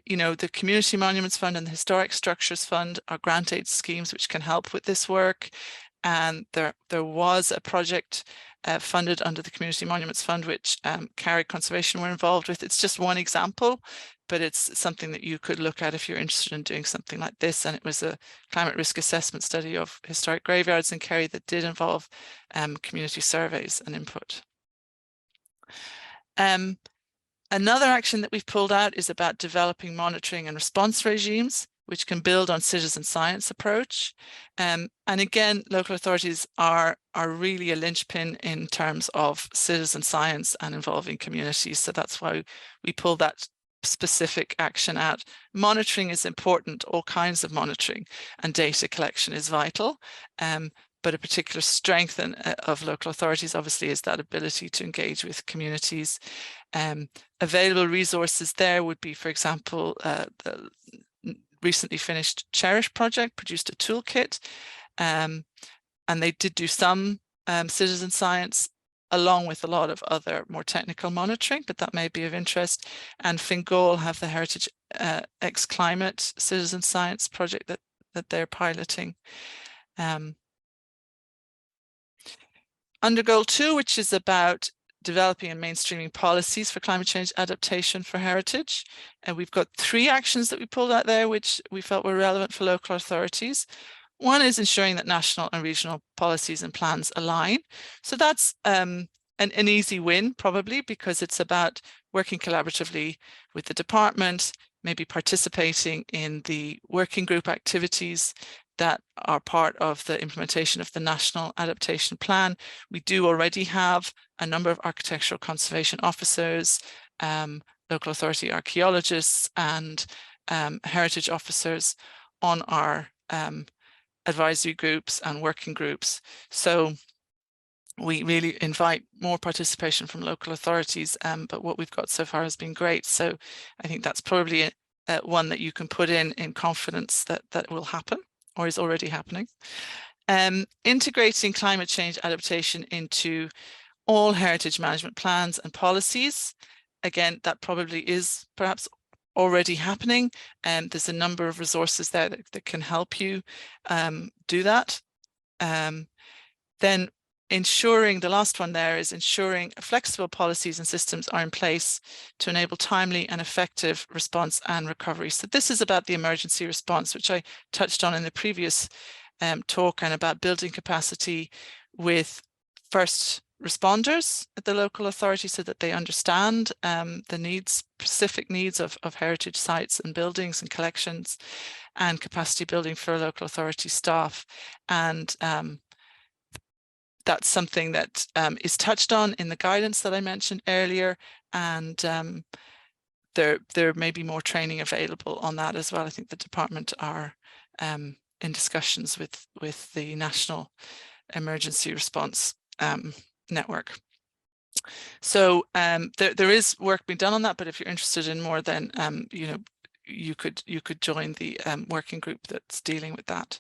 the Community Monuments Fund and the Historic Structures Fund are grant aid schemes which can help with this work. And there was a project funded under the Community Monuments Fund which Carrick Conservation were involved with. It's just one example, but it's something that you could look at if you're interested in doing something like this. And it was a climate risk assessment study of historic graveyards in Kerry that did involve community surveys and input. Another action that we've pulled out is about developing monitoring and response regimes, which can build on citizen science approach. And again, local authorities are really a linchpin in terms of citizen science and involving communities. So that's why we pulled that specific action out. Monitoring is important, all kinds of monitoring, and data collection is vital. But a particular strength of local authorities obviously is that ability to engage with communities. Available resources there would be, for example, the recently finished Cherish project produced a toolkit, and they did do some citizen science along with a lot of other more technical monitoring, but that may be of interest. And Fingal have the Heritage X Climate citizen science project that they're piloting. Under goal 2, which is about developing and mainstreaming policies for climate change adaptation for heritage. And we've got 3 actions that we pulled out there, which we felt were relevant for local authorities. One is ensuring that national and regional policies and plans align. So that's an easy win, probably, because it's about working collaboratively with the department, maybe participating in the working group activities that are part of the implementation of the National Adaptation Plan. We do already have a number of architectural conservation officers, local authority archaeologists, and heritage officers on our advisory groups and working groups. So we really invite more participation from local authorities, but what we've got so far has been great. So I think that's probably one that you can put in confidence that will happen, or is already happening. Integrating climate change adaptation into all heritage management plans and policies. Again, that probably is perhaps already happening, and there's a number of resources there that can help you do that. Then ensuring, the last one there is ensuring flexible policies and systems are in place to enable timely and effective response and recovery. So this is about the emergency response, which I touched on in the previous talk, and about building capacity. with first responders at the local authority so that they understand the specific needs of heritage sites and buildings and collections, and capacity building for local authority staff. And that's something that is touched on in the guidance that I mentioned earlier, and there may be more training available on that as well. I think the department are in discussions with the National Emergency Response Network. So there is work being done on that, but if you're interested in more, then you know, you could join the working group that's dealing with that.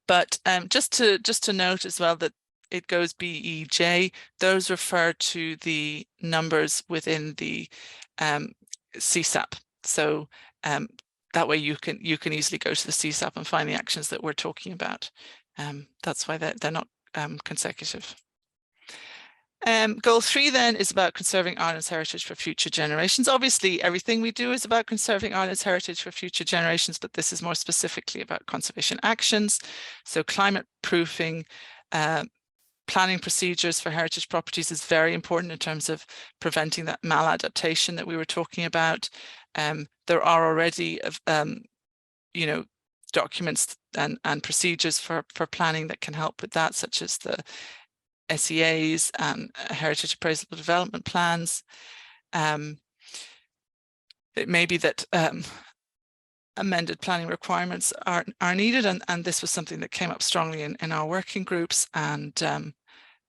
But just to note as well that it goes BEJ, those refer to the numbers within the CCSAP. So that way you can easily go to the CCSAP and find the actions that we're talking about. That's why they're not consecutive. Goal 3 then is about conserving Ireland's heritage for future generations. Obviously, everything we do is about conserving Ireland's heritage for future generations, but this is more specifically about conservation actions. So climate proofing, planning procedures for heritage properties is very important in terms of preventing that maladaptation that we were talking about. There are already, you know, documents and procedures for planning that can help with that, such as the SEAs and heritage appraisal development plans. It may be that amended planning requirements are needed, and this was something that came up strongly in our working groups, and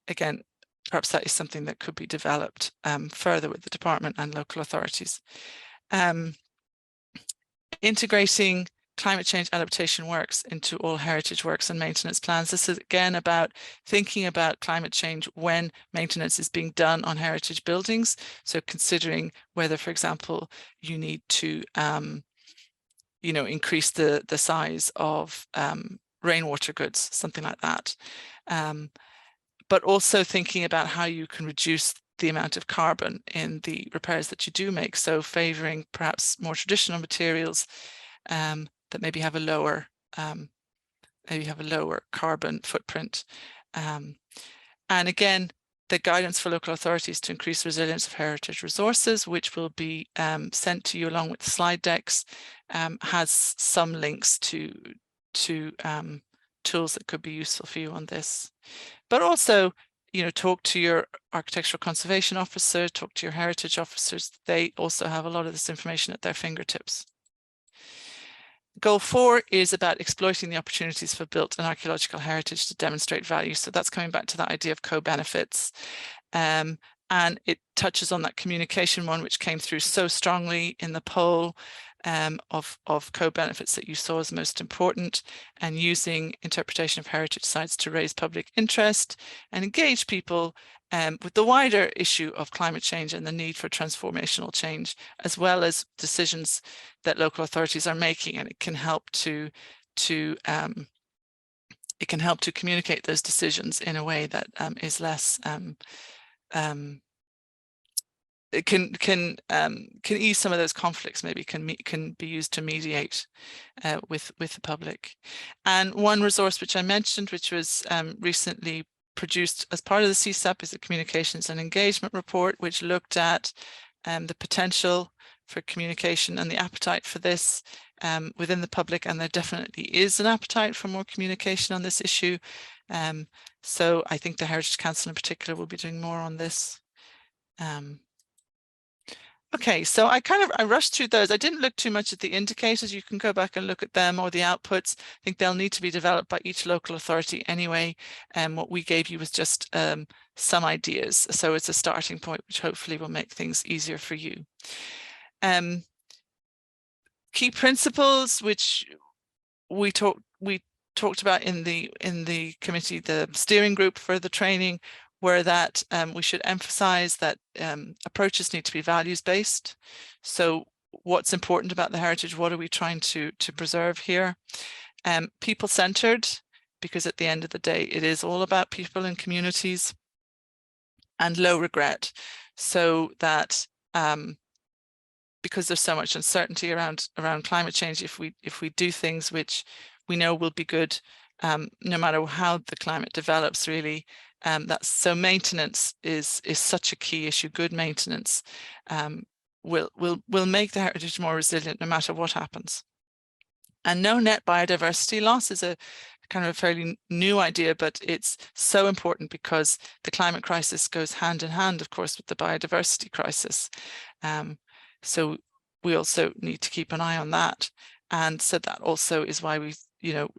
again, perhaps that is something that could be developed further with the department and local authorities. Integrating climate change adaptation works into all heritage works and maintenance plans. This is again about thinking about climate change when maintenance is being done on heritage buildings. So considering whether, for example, you need to you know, increase the size of rainwater goods, something like that. But also thinking about how you can reduce the amount of carbon in the repairs that you do make. So favouring perhaps more traditional materials that maybe have a lower carbon footprint. And again, the guidance for local authorities to increase resilience of heritage resources, which will be sent to you along with the slide decks, has some links to tools that could be useful for you on this. But also, you know, talk to your architectural conservation officer, talk to your heritage officers. They also have a lot of this information at their fingertips. Goal 4 is about exploiting the opportunities for built and archaeological heritage to demonstrate value. So that's coming back to that idea of co-benefits. And it touches on that communication one, which came through so strongly in the poll of co-benefits that you saw as most important, and using interpretation of heritage sites to raise public interest and engage people with the wider issue of climate change and the need for transformational change, as well as decisions that local authorities are making. And it can help to communicate those decisions in a way that is less it can ease some of those conflicts, maybe can be used to mediate with the public. And one resource which I mentioned, which was recently produced as part of the CCSAP, is the Communications and Engagement Report, which looked at the potential for communication and the appetite for this within the public, and there definitely is an appetite for more communication on this issue. So I think the Heritage Council in particular will be doing more on this. Okay, so I rushed through those. I didn't look too much at the indicators. You can go back and look at them, or the outputs. I think they'll need to be developed by each local authority anyway. And what we gave you was just some ideas. So it's a starting point, which hopefully will make things easier for you. Key principles, which we talked about in the committee, the steering group for the training, were that we should emphasize that approaches need to be values-based. So what's important about the heritage? What are we trying to preserve here? People-centered, because at the end of the day, it is all about people and communities. And low regret, so that because there's so much uncertainty around climate change, if we do things which we know will be good no matter how the climate develops, really. So maintenance is such a key issue. Good maintenance will make the heritage more resilient no matter what happens. And no net biodiversity loss is a kind of a fairly new idea, but it's so important because the climate crisis goes hand in hand, of course, with the biodiversity crisis. So we also need to keep an eye on that. And so that also is why we,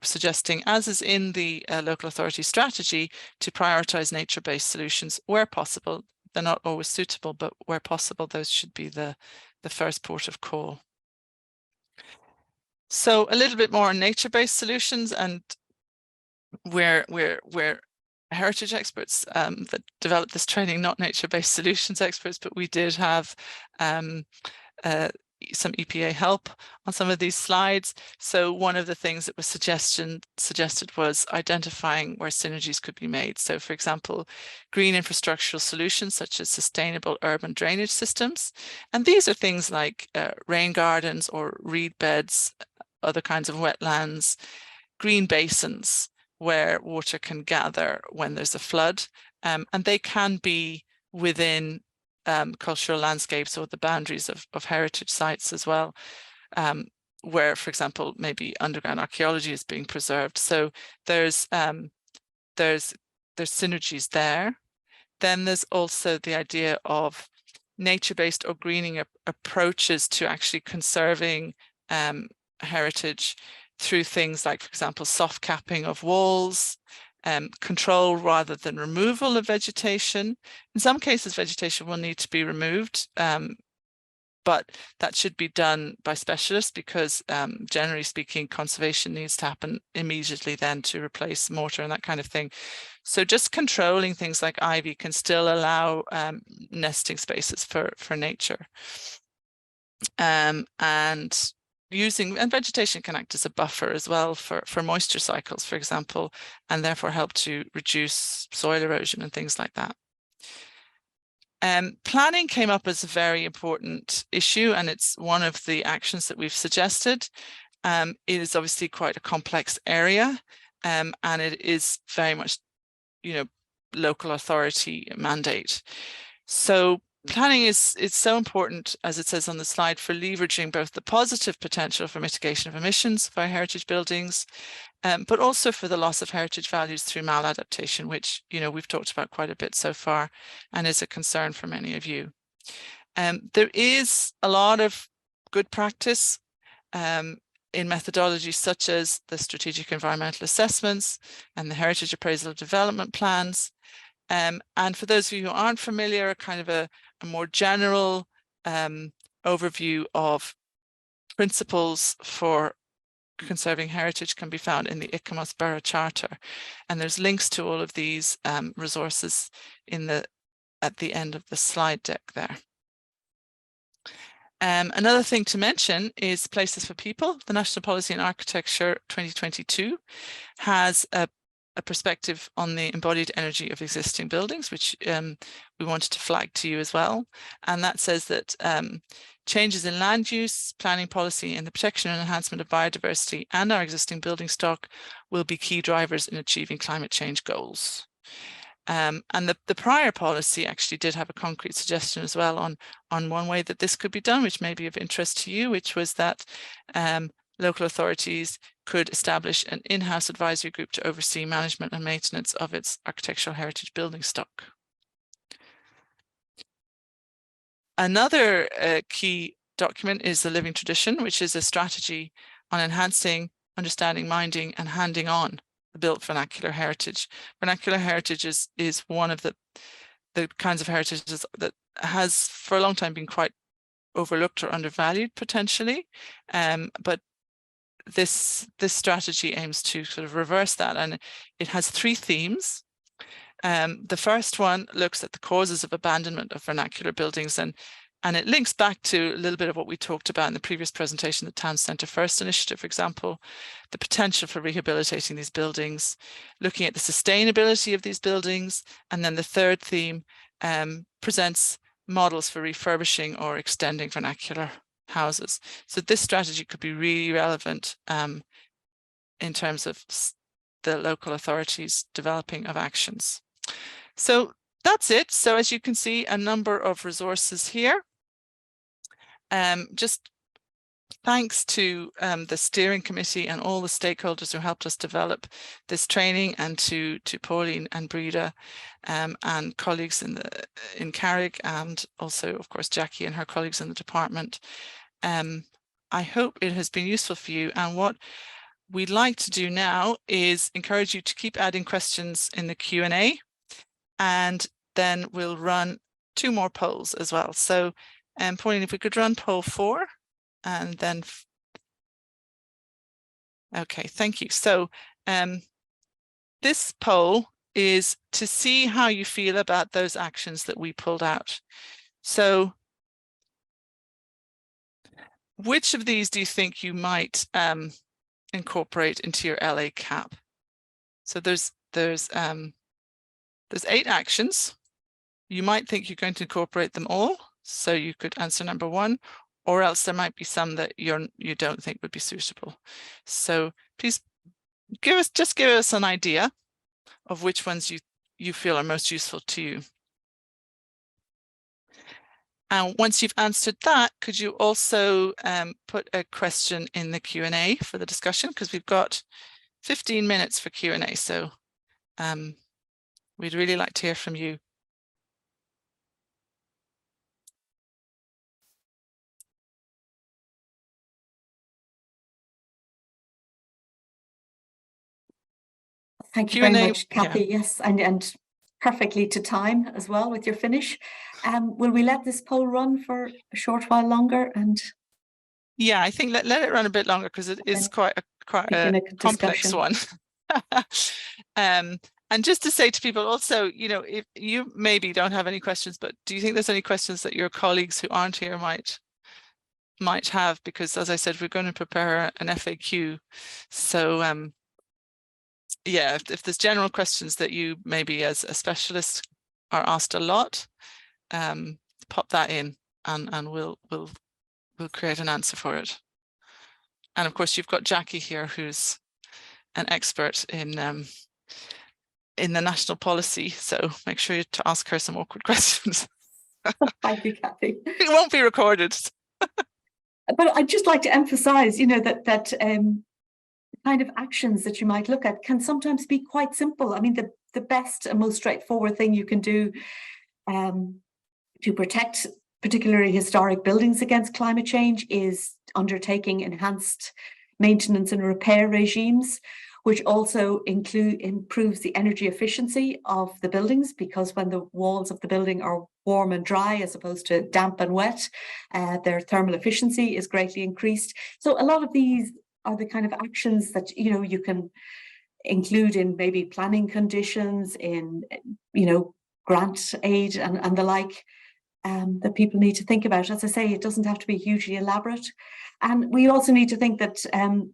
suggesting, as is in the local authority strategy, to prioritize nature-based solutions where possible. They're not always suitable, but where possible, those should be the first port of call. So a little bit more on nature-based solutions, and we're heritage experts that developed this training, not nature-based solutions experts, but we did have some EPA help on some of these slides. So one of the things that was suggested was identifying where synergies could be made. So for example, green infrastructural solutions such as sustainable urban drainage systems. And these are things like rain gardens or reed beds, other kinds of wetlands, green basins where water can gather when there's a flood. And they can be within cultural landscapes or the boundaries of heritage sites as well, where, for example, maybe underground archaeology is being preserved. So there's synergies there. Then there's also the idea of nature-based or greening approaches to actually conserving heritage through things like, for example, soft capping of walls, control rather than removal of vegetation. In some cases, vegetation will need to be removed, but that should be done by specialists because generally speaking, conservation needs to happen immediately then to replace mortar and that kind of thing. So just controlling things like ivy can still allow nesting spaces for nature. And vegetation can act as a buffer as well for moisture cycles, for example, and therefore help to reduce soil erosion and things like that. Planning came up as a very important issue, and it's one of the actions that we've suggested. It is obviously quite a complex area, and it is very much, local authority mandate. So planning is so important, as it says on the slide, for leveraging both the positive potential for mitigation of emissions for heritage buildings, but also for the loss of heritage values through maladaptation, which, we've talked about quite a bit so far and is a concern for many of you. There is a lot of good practice in methodologies such as the strategic environmental assessments and the heritage appraisal development plans. And for those of you who aren't familiar, kind of a more general overview of principles for conserving heritage can be found in the Icamos Borough Charter. And there's links to all of these resources at the end of the slide deck there. Another thing to mention is Places for People. The National Policy in Architecture 2022 has a perspective on the embodied energy of existing buildings, which we wanted to flag to you as well. And that says that changes in land use, planning policy, and the protection and enhancement of biodiversity and our existing building stock will be key drivers in achieving climate change goals. And the prior policy actually did have a concrete suggestion as well on one way that this could be done, which may be of interest to you, which was that local authorities could establish an in-house advisory group to oversee management and maintenance of its architectural heritage building stock. Another key document is the Living Tradition, which is a strategy on enhancing, understanding, minding, and handing on the built vernacular heritage. Vernacular heritage is one of the kinds of heritages that has for a long time been quite overlooked or undervalued potentially, but this strategy aims to sort of reverse that, and it has 3 themes. The first one looks at the causes of abandonment of vernacular buildings, and it links back to a little bit of what we talked about in the previous presentation, the Town Centre First initiative, for example, the potential for rehabilitating these buildings, looking at the sustainability of these buildings, and then the third theme presents models for refurbishing or extending vernacular houses. So this strategy could be really relevant in terms of the local authorities' developing of actions. So that's it. So as you can see, a number of resources here. Just thanks to the steering committee and all the stakeholders who helped us develop this training, and to Pauline and Breda and colleagues in Carrick, and also of course Jackie and her colleagues in the department. I hope it has been useful for you, and what we'd like to do now is encourage you to keep adding questions in the Q&A, and then we'll run 2 more polls as well. So Pauline, if we could run poll 4. And then, okay, thank you. So this poll is to see how you feel about those actions that we pulled out. So which of these do you think you might incorporate into your LA CAP? So there's 8 actions. You might think you're going to incorporate them all. So you could answer number 1. Or else there might be some that you don't think would be suitable. So please give us an idea of which ones you feel are most useful to you. And once you've answered that, could you also put a question in the Q&A for the discussion, because we've got 15 minutes for Q&A. So we'd really like to hear from you. Thank you very much, Kathy. Yeah. Yes, and perfectly to time as well with your finish. Will we let this poll run for a short while longer? And yeah, I think let it run a bit longer, because it is quite a complex one. And just to say to people also, you know, if you maybe don't have any questions, but do you think there's any questions that your colleagues who aren't here might have? Because as I said, we're going to prepare an FAQ. So yeah, if there's general questions that you maybe as a specialist are asked a lot, pop that in, and we'll create an answer for it. And of course, you've got Jackie here, who's an expert in the national policy, so make sure to ask her some awkward questions. Thank you, Kathy. It won't be recorded. But I'd just like to emphasize, you know, that kind of actions that you might look at can sometimes be quite simple. I mean, the best and most straightforward thing you can do to protect particularly historic buildings against climate change is undertaking enhanced maintenance and repair regimes, which also improves the energy efficiency of the buildings, because when the walls of the building are warm and dry as opposed to damp and wet, their thermal efficiency is greatly increased. So a lot of these are the kind of actions that, you know, you can include in maybe planning conditions, in, you know, grant aid and the like, that people need to think about. As I say, it doesn't have to be hugely elaborate. And we also need to think that the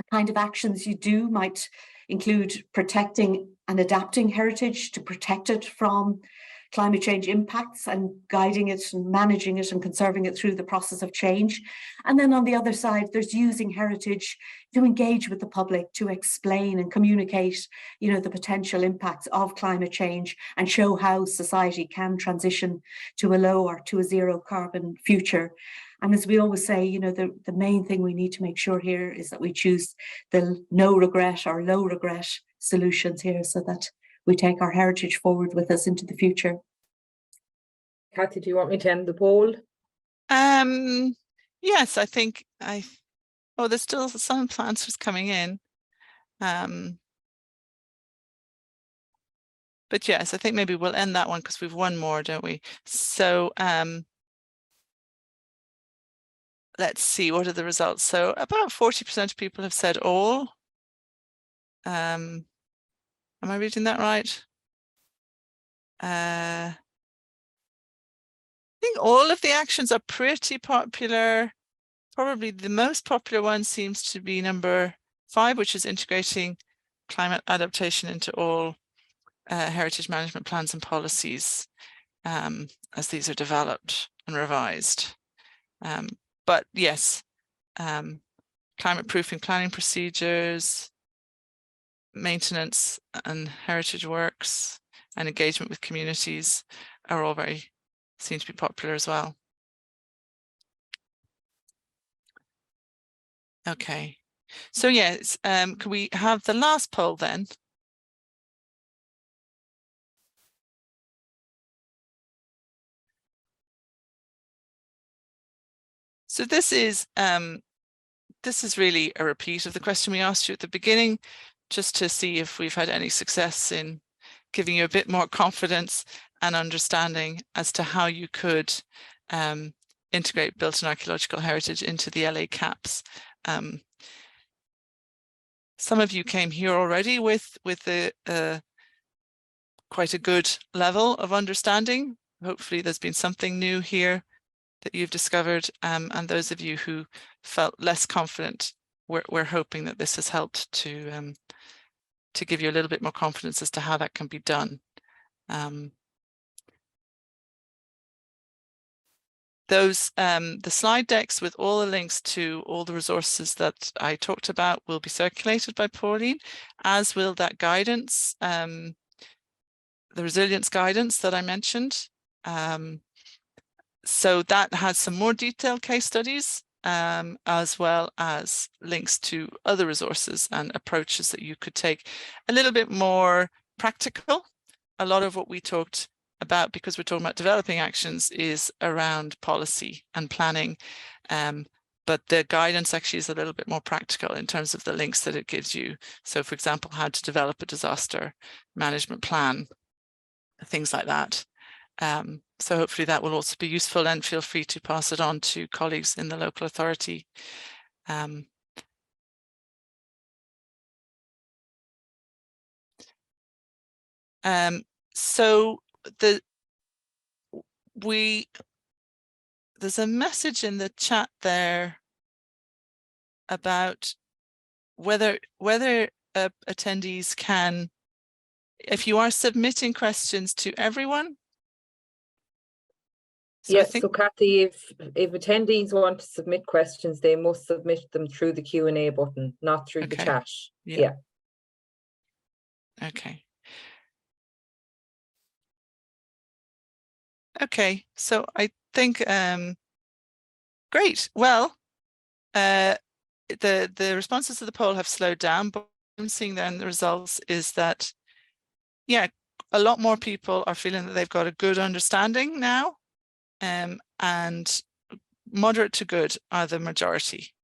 kind of actions you do might include protecting and adapting heritage to protect it from climate change impacts, and guiding it and managing it and conserving it through the process of change. And then on the other side, there's using heritage to engage with the public, to explain and communicate, you know, the potential impacts of climate change, and show how society can transition to a low or to a zero carbon future. And as we always say, you know, the main thing we need to make sure here is that we choose the no regret or low regret solutions here, so that we take our heritage forward with us into the future. Kathy, do you want me to end the poll? Yes, I think oh, there's still some answers coming in. But yes, I think maybe we'll end that one because we've one more, don't we? So let's see, what are the results? So about 40% of people have said all. Am I reading that right? I think all of the actions are pretty popular. Probably the most popular one seems to be number 5, which is integrating climate adaptation into all heritage management plans and policies as these are developed and revised. But yes, climate proofing planning procedures, maintenance and heritage works and engagement with communities are all seem to be popular as well. Okay, so yes, can we have the last poll then? So this is really a repeat of the question we asked you at the beginning, just to see if we've had any success in giving you a bit more confidence and understanding as to how you could integrate built and archaeological heritage into the LA CAPs. Some of you came here already with quite a good level of understanding. Hopefully there's been something new here that you've discovered, and those of you who felt less confident, we're hoping that this has helped to give you a little bit more confidence as to how that can be done. The slide decks with all the links to all the resources that I talked about will be circulated by Pauline, as will that guidance, the resilience guidance that I mentioned. So that has some more detailed case studies, as well as links to other resources and approaches that you could take a little bit more practical. A lot of what we talked about, because we're talking about developing actions, is around policy and planning. But the guidance actually is a little bit more practical in terms of the links that it gives you. So for example, how to develop a disaster management plan, things like that. So hopefully that will also be useful, and feel free to pass it on to colleagues in the local authority. So there's a message in the chat there about whether attendees can, if you are submitting questions to everyone. So Yes, so Kathy, if attendees want to submit questions, they must submit them through the Q&A button, not through the chat. Yeah. Okay. Okay, so I think great. Well, the responses to the poll have slowed down, but what I'm seeing then the results is that, yeah, a lot more people are feeling that they've got a good understanding now, and moderate to good are the majority.